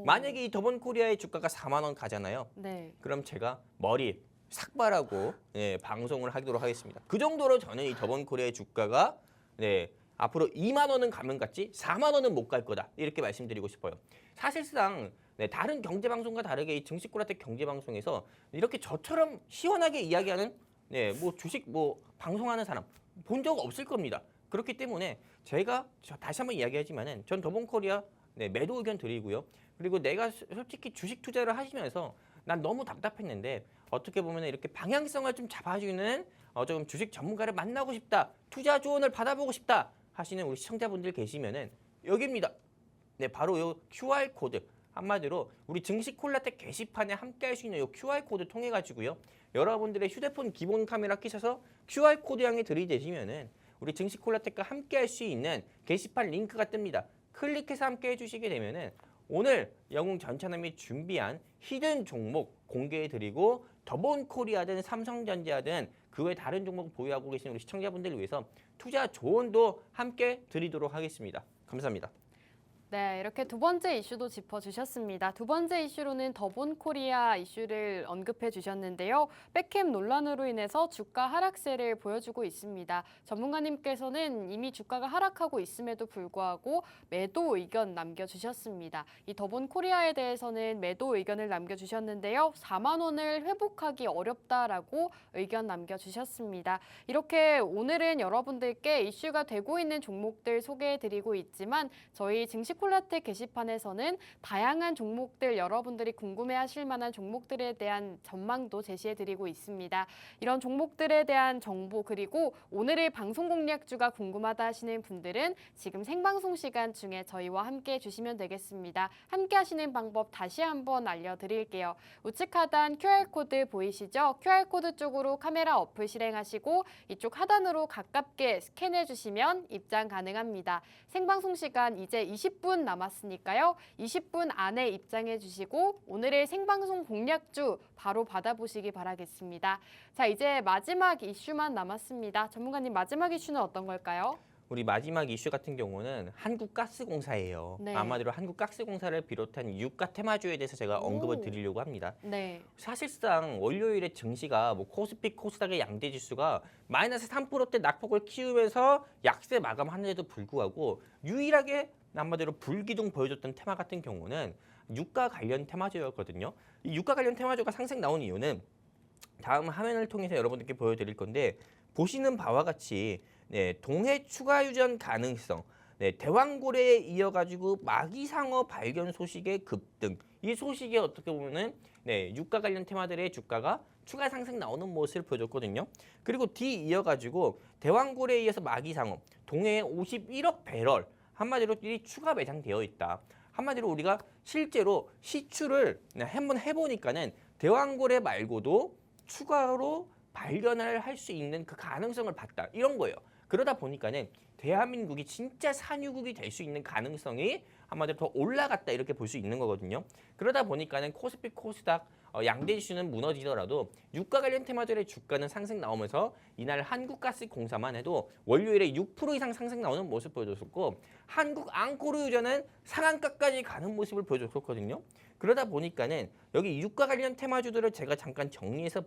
만약에 이 더본코리아의 주가가 4만 원 가잖아요. 네. 그럼 제가 머리 삭발하고 네, 방송을 하도록 하겠습니다. 그 정도로 저는 이 더본코리아의 주가가 네, 앞으로 2만 원은 가면 갔지 4만 원은 못 갈 거다. 이렇게 말씀드리고 싶어요. 사실상 네, 다른 경제방송과 다르게 이 증시콜라텍 경제방송에서 이렇게 저처럼 시원하게 이야기하는 네, 뭐 주식 뭐 방송하는 사람 본 적 없을 겁니다. 그렇기 때문에 제가 다시 한번 이야기하지만은 전 더본코리아 네, 매도 의견 드리고요. 그리고 내가 솔직히 주식 투자를 하시면서 난 너무 답답했는데 어떻게 보면 이렇게 방향성을 좀 잡아주는 좀 주식 전문가를 만나고 싶다, 투자 조언을 받아보고 싶다 하시는 우리 시청자분들 계시면은 여기입니다. 네, 바로 요 QR 코드 한마디로 우리 증시콜라텍 게시판에 함께할 수 있는 요 QR 코드 통해 가지고요. 여러분들의 휴대폰 기본 카메라 끼셔서 QR 코드 향해 들이대시면은 우리 증시콜라텍과 함께할 수 있는 게시판 링크가 뜹니다. 클릭해서 함께 해주시게 되면은 오늘 영웅 전찬남이 준비한 히든 종목 공개해드리고 더본코리아든 삼성전자든 그 외 다른 종목 보유하고 계신 우리 시청자분들을 위해서 투자 조언도 함께 드리도록 하겠습니다. 감사합니다. 네, 이렇게 두 번째 이슈도 짚어주셨습니다. 두 번째 이슈로는 더본코리아 이슈를 언급해 주셨는데요. 백캠 논란으로 인해서 주가 하락세를 보여주고 있습니다. 전문가님께서는 이미 주가가 하락하고 있음에도 불구하고 매도 의견 남겨주셨습니다. 이 더본코리아에 대해서는 매도 의견을 남겨주셨는데요. 4만 원을 회복하기 어렵다라고 의견 남겨주셨습니다. 이렇게 오늘은 여러분들께 이슈가 되고 있는 종목들 소개해드리고 있지만 저희 증시콜라텍 게시판에서는 다양한 종목들 여러분들이 궁금해하실 만한 종목들에 대한 전망도 제시해드리고 있습니다. 이런 종목들에 대한 정보 그리고 오늘의 방송 공략주가 궁금하다 하시는 분들은 지금 생방송 시간 중에 저희와 함께 해주시면 되겠습니다. 함께 하시는 방법 다시 한번 알려드릴게요. 우측 하단 QR코드 보이시죠? QR코드 쪽으로 카메라 어플 실행하시고 이쪽 하단으로 가깝게 스캔해 주시면 입장 가능합니다. 생방송 시간 이제 20분 남았으니까요. 20분 안에 입장해 주시고 오늘의 생방송 공략주 바로 받아보시기 바라겠습니다. 자, 이제 마지막 이슈만 남았습니다. 전문가님 마지막 이슈는 어떤 걸까요? 우리 마지막 이슈 같은 경우는 한국가스공사예요. 네. 아마도 한국가스공사를 비롯한 유가 테마주에 대해서 제가 언급을 드리려고 합니다. 네. 사실상 월요일에 증시가 뭐 코스피, 코스닥의 양대 지수가 마이너스 3%대 낙폭을 키우면서 약세 마감하는데도 불구하고 유일하게 한마디로 불기둥 보여줬던 테마 같은 경우는 유가 관련 테마주였거든요. 이 유가 관련 테마주가 상승 나온 이유는 다음 화면을 통해서 여러분들께 보여드릴 건데 보시는 바와 같이 동해 추가 유전 가능성, 대왕고래에 이어가지고 마기상어 발견 소식의 급등. 이 소식이 어떻게 보면은 유가 관련 테마들의 주가가 추가 상승 나오는 모습을 보여줬거든요. 그리고 뒤 이어가지고 대왕고래에 이어서 마기상어, 동해에 51억 배럴 한마디로 이 추가 매장되어 있다. 한마디로 우리가 실제로 시추를 한번 해보니까는 대왕고래 말고도 추가로 발견을 할 수 있는 그 가능성을 봤다. 이런 거예요. 그러다 보니까는 대한민국이 진짜 산유국이 될 수 있는 가능성이 한마디로 더 올라갔다 이렇게 볼 수 있는 거거든요. 그러다 보니까는 코스피, 코스닥 양대 지수는 무너지더라도 유가 관련 테마들의 주가는 상승 나오면서 이날 한국가스공사만 해도 월요일에 6% 이상 상승 나오는 모습 보여줬었고 한국앙코르유전은 상한가까지 가는 모습을 보여줬었거든요. 그러다 보니까는 여기 유가 관련 테마주들을 제가 잠깐 정리해서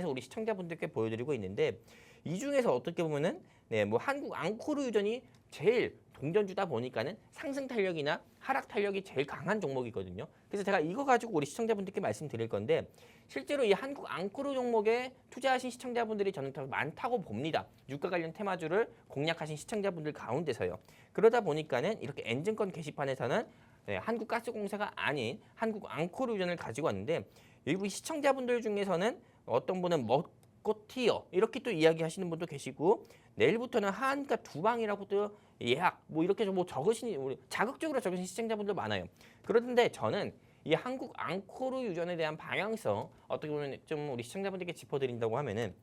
우리 시청자분들께 보여드리고 있는데 이 중에서 어떻게 보면은 뭐 한국앙코르유전이 제일 동전주다 보니까는 상승 탄력이나 하락 탄력이 제일 강한 종목이거든요. 그래서 제가 이거 가지고 우리 시청자분들께 말씀드릴 건데 실제로 이 한국앙코르 종목에 투자하신 시청자분들이 저는 더 많다고 봅니다. 유가 관련 테마주를 공략하신 시청자분들 가운데서요. 그러다 보니까는 이렇게 엔진권 게시판에서는 한국가스공사가 아닌 한국앙코르유전을 가지고 왔는데 일부 시청자분들 중에서는 어떤 분은 먹고티어 이렇게 또 이야기하시는 분도 계시고 내일부터는 하한가 두 방이라고도 예약 뭐 이렇게 좀 뭐 적으신 우리 자극적으로 적으신 시청자분들 많아요. 그런데 저는 이 한국앙코르유전에 대한 방향성 어떻게 보면 좀 우리 시청자분들께 짚어드린다고 하면은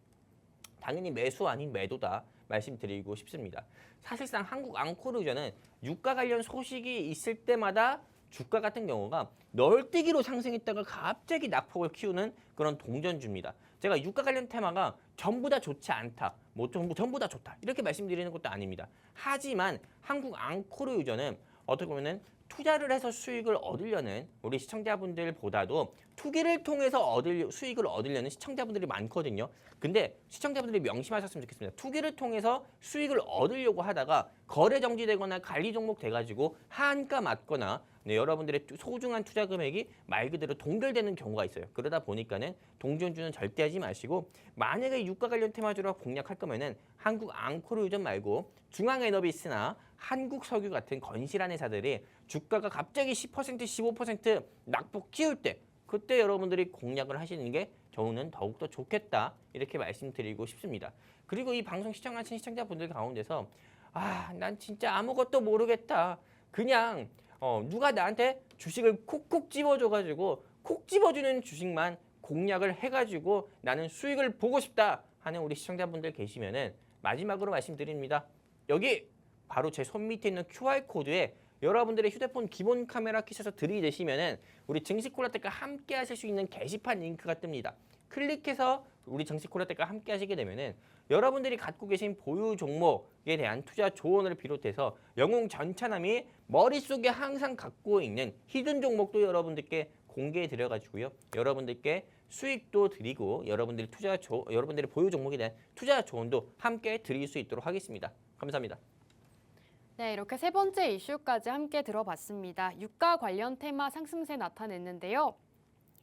당연히 매수 아닌 매도다 말씀드리고 싶습니다. 사실상 한국앙코르유전은 유가 관련 소식이 있을 때마다 주가 같은 경우가 널뛰기로 상승했다가 갑자기 낙폭을 키우는 그런 동전주입니다. 제가 유가 관련 테마가 전부 다 좋지 않다, 뭐 전부 다 좋다 이렇게 말씀드리는 것도 아닙니다. 하지만 한국앙코르유전은 어떻게 보면은 투자를 해서 수익을 얻으려는 우리 시청자분들보다도 투기를 통해서 수익을 얻으려는 시청자분들이 많거든요. 근데 시청자분들이 명심하셨으면 좋겠습니다. 투기를 통해서 수익을 얻으려고 하다가 거래 정지되거나 관리 종목 돼가지고 하한가 맞거나 여러분들의 소중한 투자 금액이 말 그대로 동결되는 경우가 있어요. 그러다 보니까는 동전주는 절대 하지 마시고 만약에 유가 관련 테마주로 공략할 거면은 한국앙코르유전 말고 중앙에너비스나 한국석유 같은 건실한 회사들이 주가가 갑자기 10% 15% 낙폭 키울 때 그때 여러분들이 공략을 하시는 게 저는 더욱더 좋겠다 이렇게 말씀드리고 싶습니다. 그리고 이 방송 시청하신 시청자분들 가운데서 난 진짜 아무것도 모르겠다. 그냥 누가 나한테 주식을 콕콕 집어줘가지고 콕 집어주는 주식만 공략을 해가지고 나는 수익을 보고 싶다 하는 우리 시청자분들 계시면은 마지막으로 말씀드립니다. 여기 바로 제 손 밑에 있는 QR코드에 여러분들의 휴대폰 기본 카메라 켜셔서 들이대시면은 우리 증시콜라텍과 함께 하실 수 있는 게시판 링크가 뜹니다. 클릭해서 우리 증시콜라텍과 함께 하시게 되면은 여러분들이 갖고 계신 보유 종목에 대한 투자 조언을 비롯해서 영웅 전차남이 머릿속에 항상 갖고 있는 히든 종목도 여러분들께 공개해 드려 가지고요. 여러분들께 수익도 드리고 여러분들의 보유 종목에 대한 투자 조언도 함께 드릴 수 있도록 하겠습니다. 감사합니다. 네, 이렇게 세 번째 이슈까지 함께 들어봤습니다. 유가 관련 테마 상승세 나타냈는데요.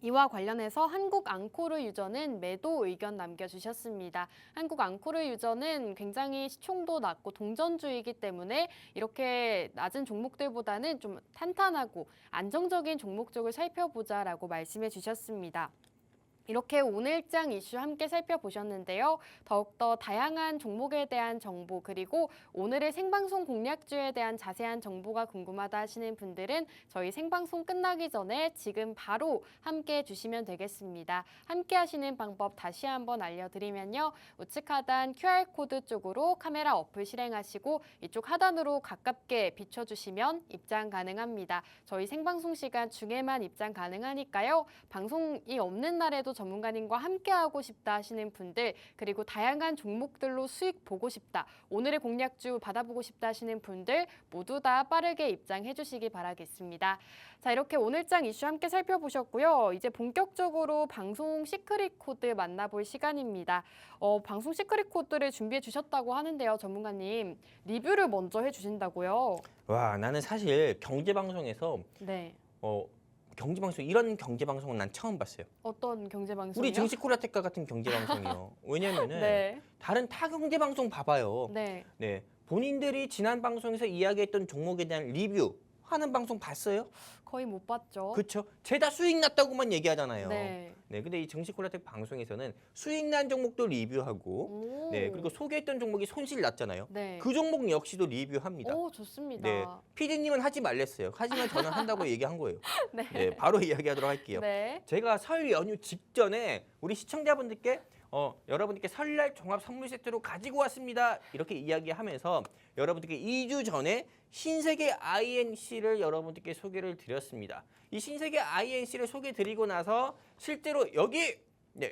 이와 관련해서 한국앙코르 유저는 매도 의견 남겨주셨습니다. 한국앙코르 유저는 굉장히 시총도 낮고 동전주이기 때문에 이렇게 낮은 종목들보다는 좀 탄탄하고 안정적인 종목 쪽을 살펴보자라고 말씀해 주셨습니다. 이렇게 오늘장 이슈 함께 살펴보셨는데요. 더욱더 다양한 종목에 대한 정보 그리고 오늘의 생방송 공략주에 대한 자세한 정보가 궁금하다 하시는 분들은 저희 생방송 끝나기 전에 지금 바로 함께 해주시면 되겠습니다. 함께 하시는 방법 다시 한번 알려드리면요. 우측 하단 QR코드 쪽으로 카메라 어플 실행하시고 이쪽 하단으로 가깝게 비춰주시면 입장 가능합니다. 저희 생방송 시간 중에만 입장 가능하니까요. 방송이 없는 날에도 전문가님과 함께하고 싶다 하시는 분들 그리고 다양한 종목들로 수익 보고 싶다 오늘의 공략주 받아보고 싶다 하시는 분들 모두 다 빠르게 입장해 주시기 바라겠습니다. 자, 이렇게 오늘장 이슈 함께 살펴보셨고요. 이제 본격적으로 방송 시크릿 코드 만나볼 시간입니다. 방송 시크릿 코드를 준비해 주셨다고 하는데요. 전문가님 리뷰를 먼저 해주신다고요? 와, 나는 사실 경제방송에서 네. 이런 경제방송은 난 처음 봤어요. 어떤 경제방송이요? 우리 증시콜라텍과 같은 경제방송이요. 왜냐면은 네. 다른 타 경제방송 봐봐요. 네. 네, 본인들이 지난 방송에서 이야기했던 종목에 대한 리뷰하는 방송 봤어요? 거의 못 봤죠. 그렇죠. 죄다 수익 났다고만 얘기하잖아요. 네. 네, 근데 이 증시콜라텍 방송에서는 수익 난 종목도 리뷰하고, 오. 네, 그리고 소개했던 종목이 손실 났잖아요. 네. 그 종목 역시도 리뷰합니다. 오, 좋습니다. 네, PD님은 하지 말랬어요. 하지만 저는 한다고 얘기한 거예요. 네. 네, 바로 이야기하도록 할게요. 네. 제가 설 연휴 직전에 우리 시청자분들께 여러분들께 설날 종합 선물 세트로 가지고 왔습니다. 이렇게 이야기하면서 여러분들께 2주 전에 신세계 INC를 여러분들께 소개를 드렸습니다. 이 신세계 INC를 소개드리고 나서 실제로 여기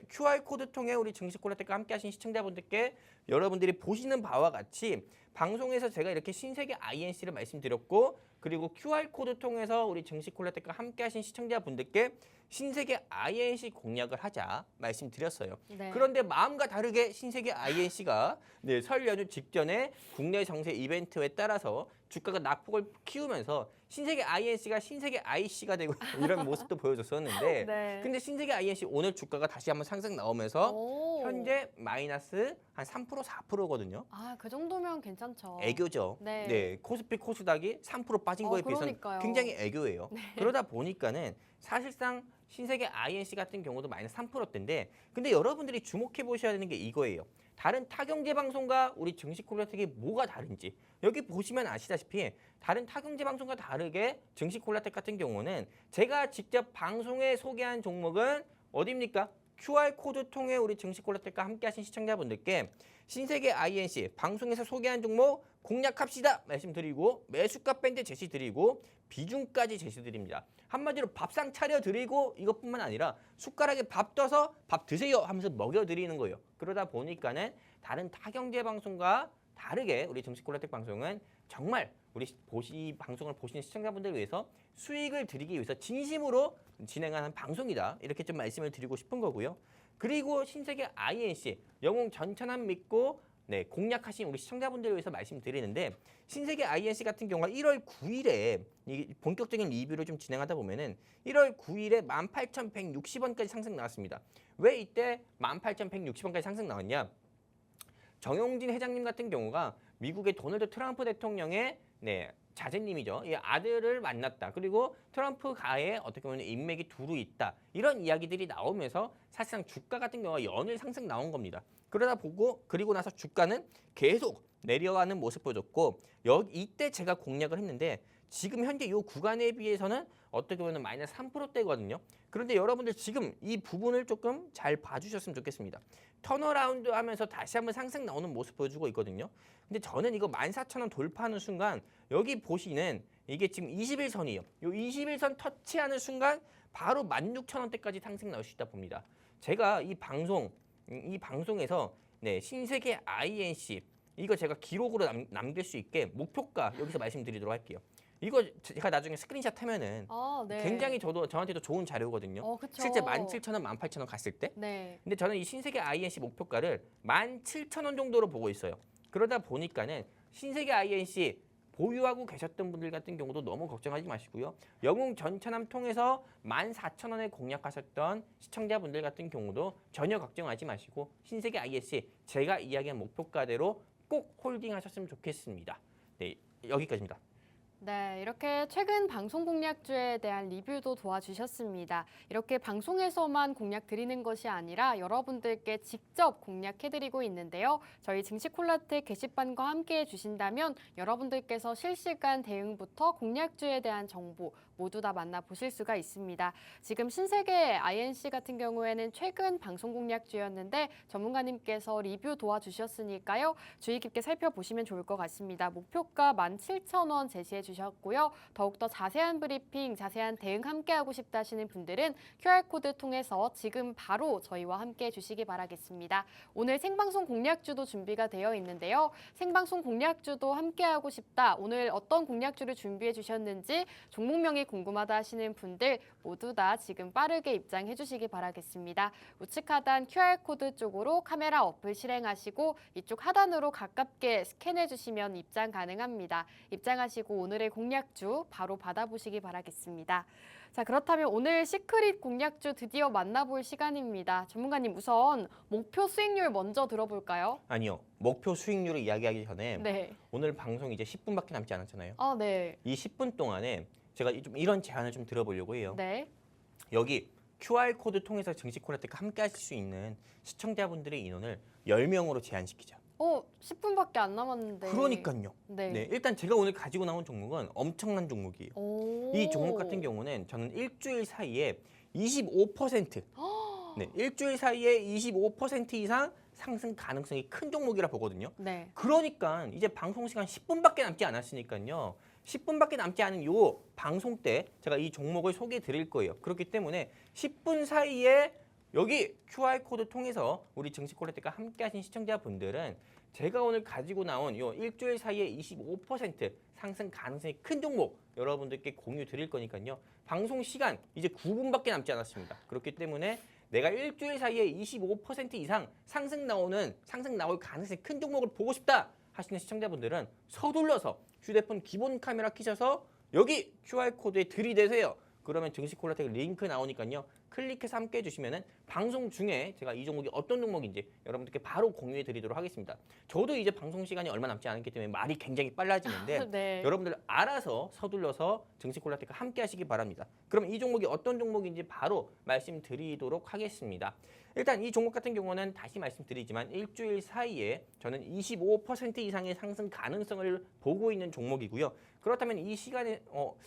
QR코드 통해 우리 증시콜라텍과 함께 하신 시청자분들께 여러분들이 보시는 바와 같이 방송에서 제가 이렇게 신세계 INC를 말씀드렸고 그리고 QR코드 통해서 우리 증시콜라텍과 함께 하신 시청자분들께 신세계 INC 공략을 하자 말씀드렸어요. 네. 그런데 마음과 다르게 신세계 INC가 설 연휴 직전에 국내 정세 이벤트에 따라서 주가가 낙폭을 키우면서 신세계 INC가 신세계 IC가 되고 이런 모습도 보여줬었는데 네. 근데 신세계 INC 오늘 주가가 다시 한번 상승 나오면서 오. 현재 마이너스 한 3% 4%거든요. 아, 그 정도면 괜찮죠. 애교죠. 네. 코스피 코스닥이 3% 빠진 거에 비해서는 그러니까요. 굉장히 애교예요. 그러다 보니까는 사실상 신세계 INC 같은 경우도 마이너스 3%대인데 근데 여러분들이 주목해 보셔야 되는 게 이거예요. 다른 타경제 방송과 우리 증시콜라텍이 뭐가 다른지 여기 보시면 아시다시피 다른 타경제 방송과 다르게 증시콜라텍 같은 경우는 제가 직접 방송에 소개한 종목은 어디입니까? QR코드 통해 우리 증시콜라텍과 함께 하신 시청자분들께 신세계 INC 방송에서 소개한 종목 공략합시다 말씀드리고 매수가 밴드 제시드리고 비중까지 제시드립니다. 한마디로 밥상 차려드리고 이것뿐만 아니라 숟가락에 밥 떠서 밥 드세요 하면서 먹여드리는 거예요. 그러다 보니까는 다른 타경제 방송과 다르게 우리 증시콜라텍 방송은 정말 우리 방송을 보시는 시청자분들을 위해서 수익을 드리기 위해서 진심으로 진행하는 방송이다. 이렇게 좀 말씀을 드리고 싶은 거고요. 그리고 신세계 INC 영웅 전천함 믿고 공략하신 우리 시청자분들을 위해서 말씀드리는데 신세계 INC 같은 경우가 1월 9일에 이 본격적인 리뷰를 좀 진행하다 보면은 1월 9일에 18,160원까지 상승 나왔습니다. 왜 이때 18,160원까지 상승 나왔냐? 정용진 회장님 같은 경우가 미국의 도널드 트럼프 대통령의 자제님이죠. 이 아들을 만났다. 그리고 트럼프 가에 어떻게 보면 인맥이 두루 있다. 이런 이야기들이 나오면서 사실상 주가 같은 경우가 연일 상승 나온 겁니다. 그리고 나서 주가는 계속 내려가는 모습 보여줬고 이때 제가 공략을 했는데 지금 현재 이 구간에 비해서는 어떻게 보면 마이너스 3%대거든요. 그런데 여러분들 지금 이 부분을 조금 잘 봐주셨으면 좋겠습니다. 턴어라운드 하면서 다시 한번 상승 나오는 모습 보여주고 있거든요. 근데 저는 이거 14,000원 돌파하는 순간 여기 보시는 이게 지금 21선이에요. 요 21선 터치하는 순간 바로 16,000원대까지 상승 나올 수 있다 봅니다. 제가 이 방송에서 네, 신세계 INC 이거 제가 기록으로 남길 수 있게 목표가 여기서 말씀드리도록 할게요. 이거 제가 나중에 스크린샷 하면은 네. 굉장히 저한테도 좋은 자료거든요. 그쵸. 실제 17,000원, 18,000원 갔을 때. 네. 근데 저는 이 신세계 INC 목표가를 17,000원 정도로 보고 있어요. 그러다 보니까는 신세계 INC 보유하고 계셨던 분들 같은 경우도 너무 걱정하지 마시고요. 영웅 전차남 통해서 14,000원에 공략하셨던 시청자분들 같은 경우도 전혀 걱정하지 마시고 신세계 INC 제가 이야기한 목표가대로 꼭 홀딩하셨으면 좋겠습니다. 네, 여기까지입니다. 네, 이렇게 최근 방송 공략주에 대한 리뷰도 도와주셨습니다. 이렇게 방송에서만 공략 드리는 것이 아니라 여러분들께 직접 공략해드리고 있는데요. 저희 증시콜라텍 게시판과 함께 해주신다면 여러분들께서 실시간 대응부터 공략주에 대한 정보 모두 다 만나보실 수가 있습니다. 지금 신세계 INC 같은 경우에는 최근 방송 공략주였는데 전문가님께서 리뷰 도와주셨으니까요. 주의 깊게 살펴보시면 좋을 것 같습니다. 목표가 17,000원 제시해 주셨고요. 더욱더 자세한 브리핑, 자세한 대응 함께하고 싶다 하시는 분들은 QR코드 통해서 지금 바로 저희와 함께 해주시기 바라겠습니다. 오늘 생방송 공략주도 준비가 되어 있는데요. 생방송 공략주도 함께하고 싶다. 오늘 어떤 공략주를 준비해 주셨는지 종목명이 궁금하다 하시는 분들 모두 다 지금 빠르게 입장해 주시기 바라겠습니다. 우측 하단 QR코드 쪽으로 카메라 어플 실행하시고 이쪽 하단으로 가깝게 스캔해 주시면 입장 가능합니다. 입장하시고 오늘의 공략주 바로 받아보시기 바라겠습니다. 자, 그렇다면 오늘 시크릿 공략주 드디어 만나볼 시간입니다. 전문가님 우선 목표 수익률 먼저 들어볼까요? 아니요. 목표 수익률을 이야기하기 전에 네. 오늘 방송 이제 10분밖에 남지 않았잖아요. 네. 이 10분 동안에 제가 좀 이런 제안을 좀 들어보려고 해요. 네. 여기 QR코드 통해서 증시콜라텍과 함께 하실 수 있는 시청자분들의 인원을 10명으로 제한시키자. 10분밖에 안 남았는데. 그러니까요. 네. 네, 일단 제가 오늘 가지고 나온 종목은 엄청난 종목이에요. 이 종목 같은 경우는 저는 일주일 사이에 25% 네, 일주일 사이에 25% 이상 상승 가능성이 큰 종목이라 보거든요. 네. 그러니까 이제 방송 시간 10분밖에 남지 않았으니까요. 10분밖에 남지 않은 요 방송 때 제가 이 종목을 소개해 드릴 거예요. 그렇기 때문에 10분 사이에 여기 QR코드 통해서 우리 증시콜라텍과 함께 하신 시청자분들은 제가 오늘 가지고 나온 요 일주일 사이에 25% 상승 가능성이 큰 종목 여러분들께 공유 드릴 거니까요. 방송 시간 이제 9분밖에 남지 않았습니다. 그렇기 때문에 내가 일주일 사이에 25% 이상 상승 나올 가능성이 큰 종목을 보고 싶다 하시는 시청자분들은 서둘러서 휴대폰 기본 카메라 켜셔서 여기 QR코드에 들이대세요. 그러면 증시콜라텍 링크 나오니까요. 클릭해서 함께 해주시면은 방송 중에 제가 이 종목이 어떤 종목인지 여러분들께 바로 공유해 드리도록 하겠습니다. 저도 이제 방송 시간이 얼마 남지 않았기 때문에 말이 굉장히 빨라지는데 네. 여러분들 알아서 서둘러서 증시콜라텍과 함께 하시기 바랍니다. 그럼 이 종목이 어떤 종목인지 바로 말씀드리도록 하겠습니다. 일단 이 종목 같은 경우는 다시 말씀드리지만 일주일 사이에 저는 25% 이상의 상승 가능성을 보고 있는 종목이고요. 그렇다면 이 시간에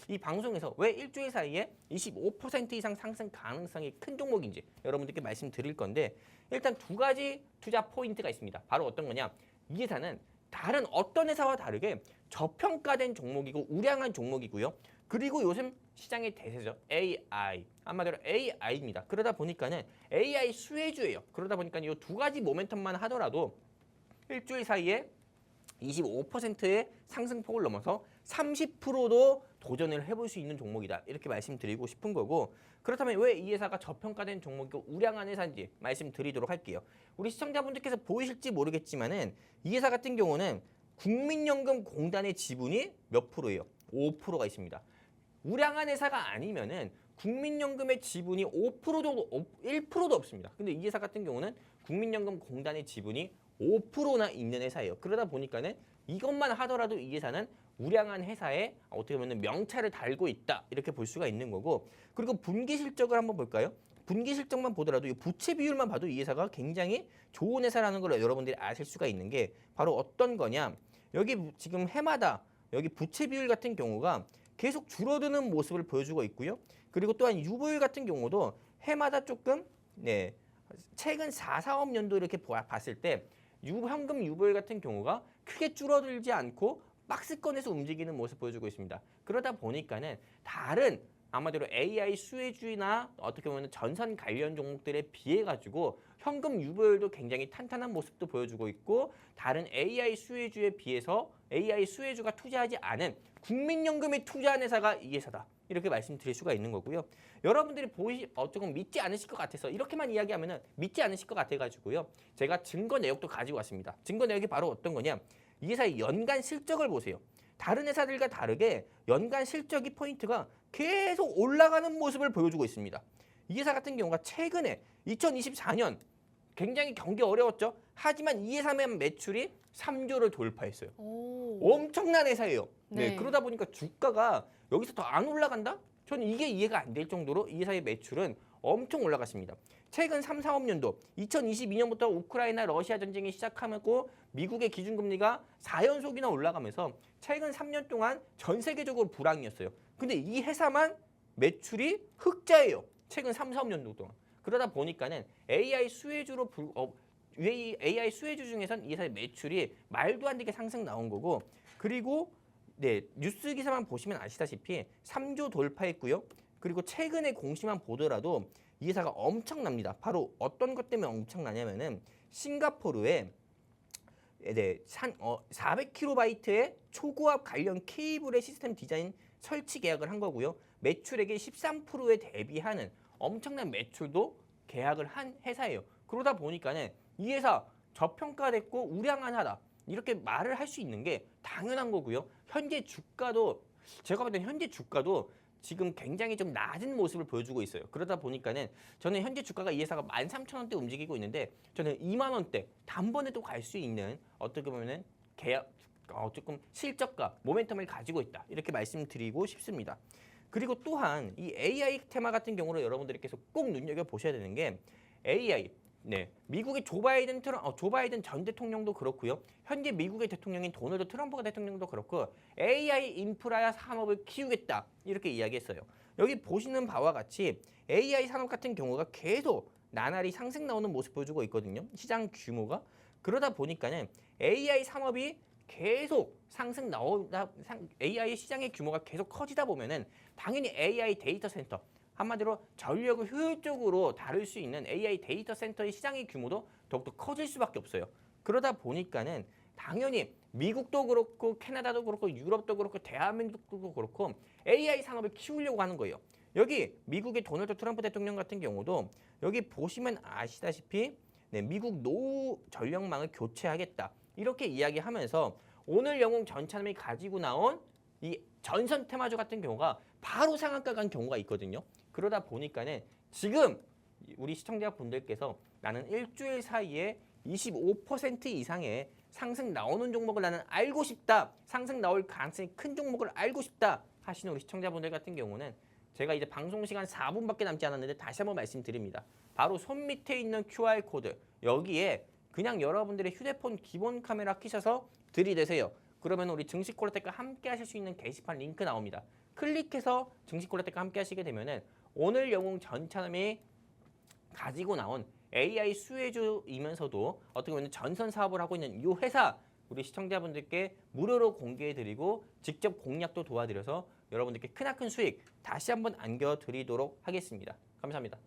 이 방송에서 왜 일주일 사이에 25% 이상 상승 가능성이 큰 종목인지 여러분들께 말씀드릴 건데 일단 두 가지 투자 포인트가 있습니다. 바로 어떤 거냐? 이 회사는 다른 어떤 회사와 다르게 저평가된 종목이고 우량한 종목이고요. 그리고 요즘 시장의 대세죠. AI. 한마디로 AI입니다. 그러다 보니까는 AI 수혜주예요. 그러다 보니까 이 두 가지 모멘텀만 하더라도 일주일 사이에 25%의 상승폭을 넘어서 30%도 도전을 해볼 수 있는 종목이다. 이렇게 말씀드리고 싶은 거고 그렇다면 왜 이 회사가 저평가된 종목이고 우량한 회사인지 말씀드리도록 할게요. 우리 시청자분들께서 보이실지 모르겠지만은 이 회사 같은 경우는 국민연금공단의 지분이 몇 프로예요? 5%가 있습니다. 우량한 회사가 아니면은 국민연금의 지분이 5%도 1%도 없습니다. 근데 이 회사 같은 경우는 국민연금공단의 지분이 5%나 있는 회사예요. 그러다 보니까는 이것만 하더라도 이 회사는 우량한 회사에 어떻게 보면 명찰을 달고 있다 이렇게 볼 수가 있는 거고 그리고 분기 실적을 한번 볼까요? 분기 실적만 보더라도 이 부채 비율만 봐도 이 회사가 굉장히 좋은 회사라는 걸 여러분들이 아실 수가 있는 게 바로 어떤 거냐? 여기 지금 해마다 여기 부채 비율 같은 경우가 계속 줄어드는 모습을 보여주고 있고요. 그리고 또한 유보율 같은 경우도 해마다 조금 최근 4, 4업 연도 이렇게 봤을 때 현금 유보율 같은 경우가 크게 줄어들지 않고 박스권에서 움직이는 모습 보여주고 있습니다. 그러다 보니까는 다른 아마도 AI 수혜주나 어떻게 보면 전선 관련 종목들에 비해 가지고 현금 유보율도 굉장히 탄탄한 모습도 보여주고 있고 다른 AI 수혜주에 비해서 AI 수혜주가 투자하지 않은 국민연금에 투자한 회사가 이 회사다. 이렇게 말씀드릴 수가 있는 거고요. 여러분들이 조금 믿지 않으실 것 같아서 이렇게만 이야기하면은 믿지 않으실 것 같아가지고요. 제가 증거 내역도 가지고 왔습니다. 증거 내역이 바로 어떤 거냐? 이 회사의 연간 실적을 보세요. 다른 회사들과 다르게 연간 실적이 포인트가 계속 올라가는 모습을 보여주고 있습니다. 이 회사 같은 경우가 최근에 2024년 굉장히 경기 어려웠죠. 하지만 이 회사만 매출이 3조를 돌파했어요. 엄청난 회사예요. 네. 그러다 보니까 주가가 여기서 더 안 올라간다? 저는 이게 이해가 안 될 정도로 이 회사의 매출은 엄청 올라갔습니다. 최근 3, 4업년도 2022년부터 우크라이나 러시아 전쟁이 시작하고 미국의 기준금리가 4연속이나 올라가면서 최근 3년 동안 전 세계적으로 불황이었어요. 근데 이 회사만 매출이 흑자예요. 최근 3, 4업년도 동안. 그러다 보니까는 AI 수혜주로 AI 수혜주 중에선 이 회사의 매출이 말도 안 되게 상승 나온 거고 그리고 네, 뉴스 기사만 보시면 아시다시피 3조 돌파했고요. 그리고 최근에 공시만 보더라도 이 회사가 엄청납니다. 바로 어떤 것 때문에 엄청나냐면은 싱가포르에 400kb의 초고압 관련 케이블의 시스템 디자인 설치 계약을 한 거고요. 매출액의 13%에 대비하는 엄청난 매출도 계약을 한 회사예요. 그러다 보니까는 이 회사 저평가됐고 우량한 하다. 이렇게 말을 할 수 있는 게 당연한 거고요. 현재 주가도 제가 볼 때 현재 주가도 지금 굉장히 좀 낮은 모습을 보여주고 있어요. 그러다 보니까는 저는 현재 주가가 이 회사가 13,000원대 움직이고 있는데 저는 2만 원대 단번에도 갈 수 있는 어떻게 보면은 계약 조금 실적과 모멘텀을 가지고 있다. 이렇게 말씀드리고 싶습니다. 그리고 또한 이 AI 테마 같은 경우로 여러분들께서 꼭 눈여겨 보셔야 되는 게 AI 네, 미국의 조 바이든 전 대통령도 그렇고요. 현재 미국의 대통령인 도널드 트럼프가 대통령도 그렇고 AI 인프라야 산업을 키우겠다 이렇게 이야기했어요. 여기 보시는 바와 같이 AI 산업 같은 경우가 계속 나날이 상승 나오는 모습 보여주고 있거든요. 시장 규모가 그러다 보니까는 AI 산업이 계속 상승 나오다 AI 시장의 규모가 계속 커지다 보면은 당연히 AI 데이터 센터 한마디로 전력을 효율적으로 다룰 수 있는 AI 데이터 센터의 시장의 규모도 더욱더 커질 수밖에 없어요. 그러다 보니까는 당연히 미국도 그렇고 캐나다도 그렇고 유럽도 그렇고 대한민국도 그렇고 AI 산업을 키우려고 하는 거예요. 여기 미국의 도널드 트럼프 대통령 같은 경우도 여기 보시면 아시다시피 네, 미국 노후 전력망을 교체하겠다. 이렇게 이야기하면서 오늘 영웅 전차남이 가지고 나온 이 전선 테마주 같은 경우가 바로 상한가 간 경우가 있거든요. 그러다 보니까는 지금 우리 시청자분들께서 나는 일주일 사이에 25% 이상의 상승 나오는 종목을 나는 알고 싶다. 상승 나올 가능성이 큰 종목을 알고 싶다 하시는 우리 시청자분들 같은 경우는 제가 이제 방송 시간 4분밖에 남지 않았는데 다시 한번 말씀드립니다. 바로 손 밑에 있는 QR코드 여기에 그냥 여러분들의 휴대폰 기본 카메라 켜셔서 들이대세요. 그러면 우리 증시콜라텍과 함께 하실 수 있는 게시판 링크 나옵니다. 클릭해서 증시콜라텍과 함께 하시게 되면은 오늘 영웅 전차남이 가지고 나온 AI 수혜주이면서도 어떻게 보면 전선 사업을 하고 있는 이 회사 우리 시청자분들께 무료로 공개해드리고 직접 공략도 도와드려서 여러분들께 크나큰 수익 다시 한번 안겨드리도록 하겠습니다. 감사합니다.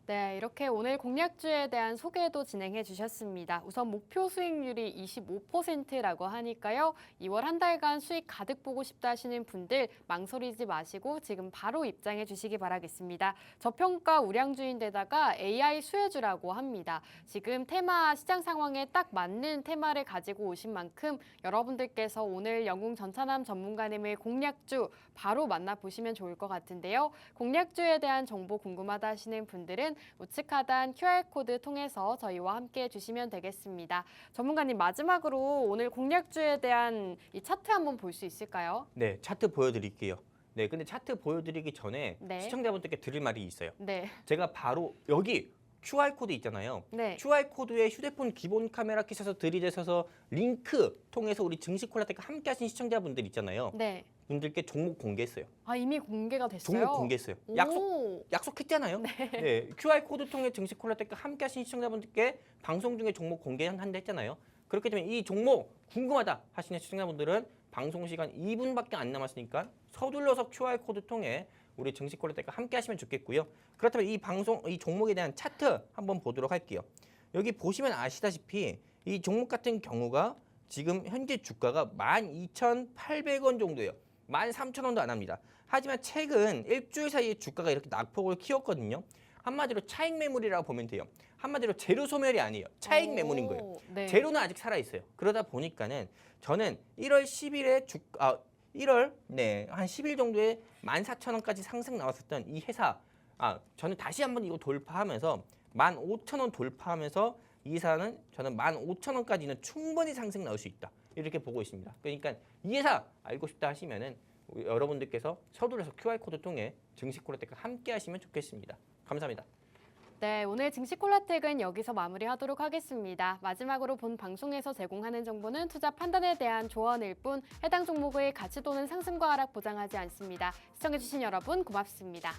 네, 이렇게 오늘 공략주에 대한 소개도 진행해 주셨습니다. 우선 목표 수익률이 25%라고 하니까요. 2월 한 달간 수익 가득 보고 싶다 하시는 분들 망설이지 마시고 지금 바로 입장해 주시기 바라겠습니다. 저평가 우량주인데다가 AI 수혜주라고 합니다. 지금 테마 시장 상황에 딱 맞는 테마를 가지고 오신 만큼 여러분들께서 오늘 영웅 전차남 전문가님의 공략주 바로 만나보시면 좋을 것 같은데요. 공략주에 대한 정보 궁금하다 하시는 분들은 우측 하단 QR코드 통해서 저희와 함께 해주시면 되겠습니다. 전문가님 마지막으로 오늘 공략주에 대한 이 차트 한번 볼 수 있을까요? 네, 차트 보여드릴게요. 네, 근데 차트 보여드리기 전에 네. 시청자분들께 드릴 말이 있어요. 네. 제가 바로 여기 QR코드 있잖아요. 네. QR코드에 휴대폰 기본 카메라 켜셔서 들이대셔서 링크 통해서 우리 증시콜라텍과 함께 하신 시청자분들 있잖아요. 네. 분들께 종목 공개했어요. 아, 이미 공개가 됐어요? 종목 공개했어요. 약속했잖아요. 네. QR코드 통해 증시콜라텍과 함께 하신 시청자분들께 방송 중에 종목 공개한다 했잖아요. 그렇기 때문에 이 종목 궁금하다 하시는 시청자분들은 방송 시간 2분밖에 안 남았으니까 서둘러서 QR코드 통해 우리 증시콜라텍과 함께 하시면 좋겠고요. 그렇다면 이 종목에 대한 차트 한번 보도록 할게요. 여기 보시면 아시다시피 이 종목 같은 경우가 지금 현재 주가가 12,800원 정도예요. 13,000원도 안 합니다. 하지만 최근 일주일 사이에 주가가 이렇게 낙폭을 키웠거든요. 한마디로 차익 매물이라고 보면 돼요. 한마디로 재료 소멸이 아니에요. 차익 매물인 거예요. 네. 재료는 아직 살아 있어요. 그러다 보니까는 저는 1월 10일에 한 10일 정도에 14,000원까지 상승 나왔었던 이 회사 저는 다시 한번 이거 돌파하면서 15,000원 돌파하면서 이 회사는 저는 15,000원까지는 충분히 상승 나올 수 있다. 이렇게 보고 있습니다. 그러니까 이 회사 알고 싶다 하시면은 여러분들께서 서둘러서 QR코드 통해 증시콜라텍과 함께 하시면 좋겠습니다. 감사합니다. 네, 오늘 증시콜라텍은 여기서 마무리하도록 하겠습니다. 마지막으로 본 방송에서 제공하는 정보는 투자 판단에 대한 조언일 뿐 해당 종목의 가치 또는 상승과 하락 보장하지 않습니다. 시청해주신 여러분 고맙습니다.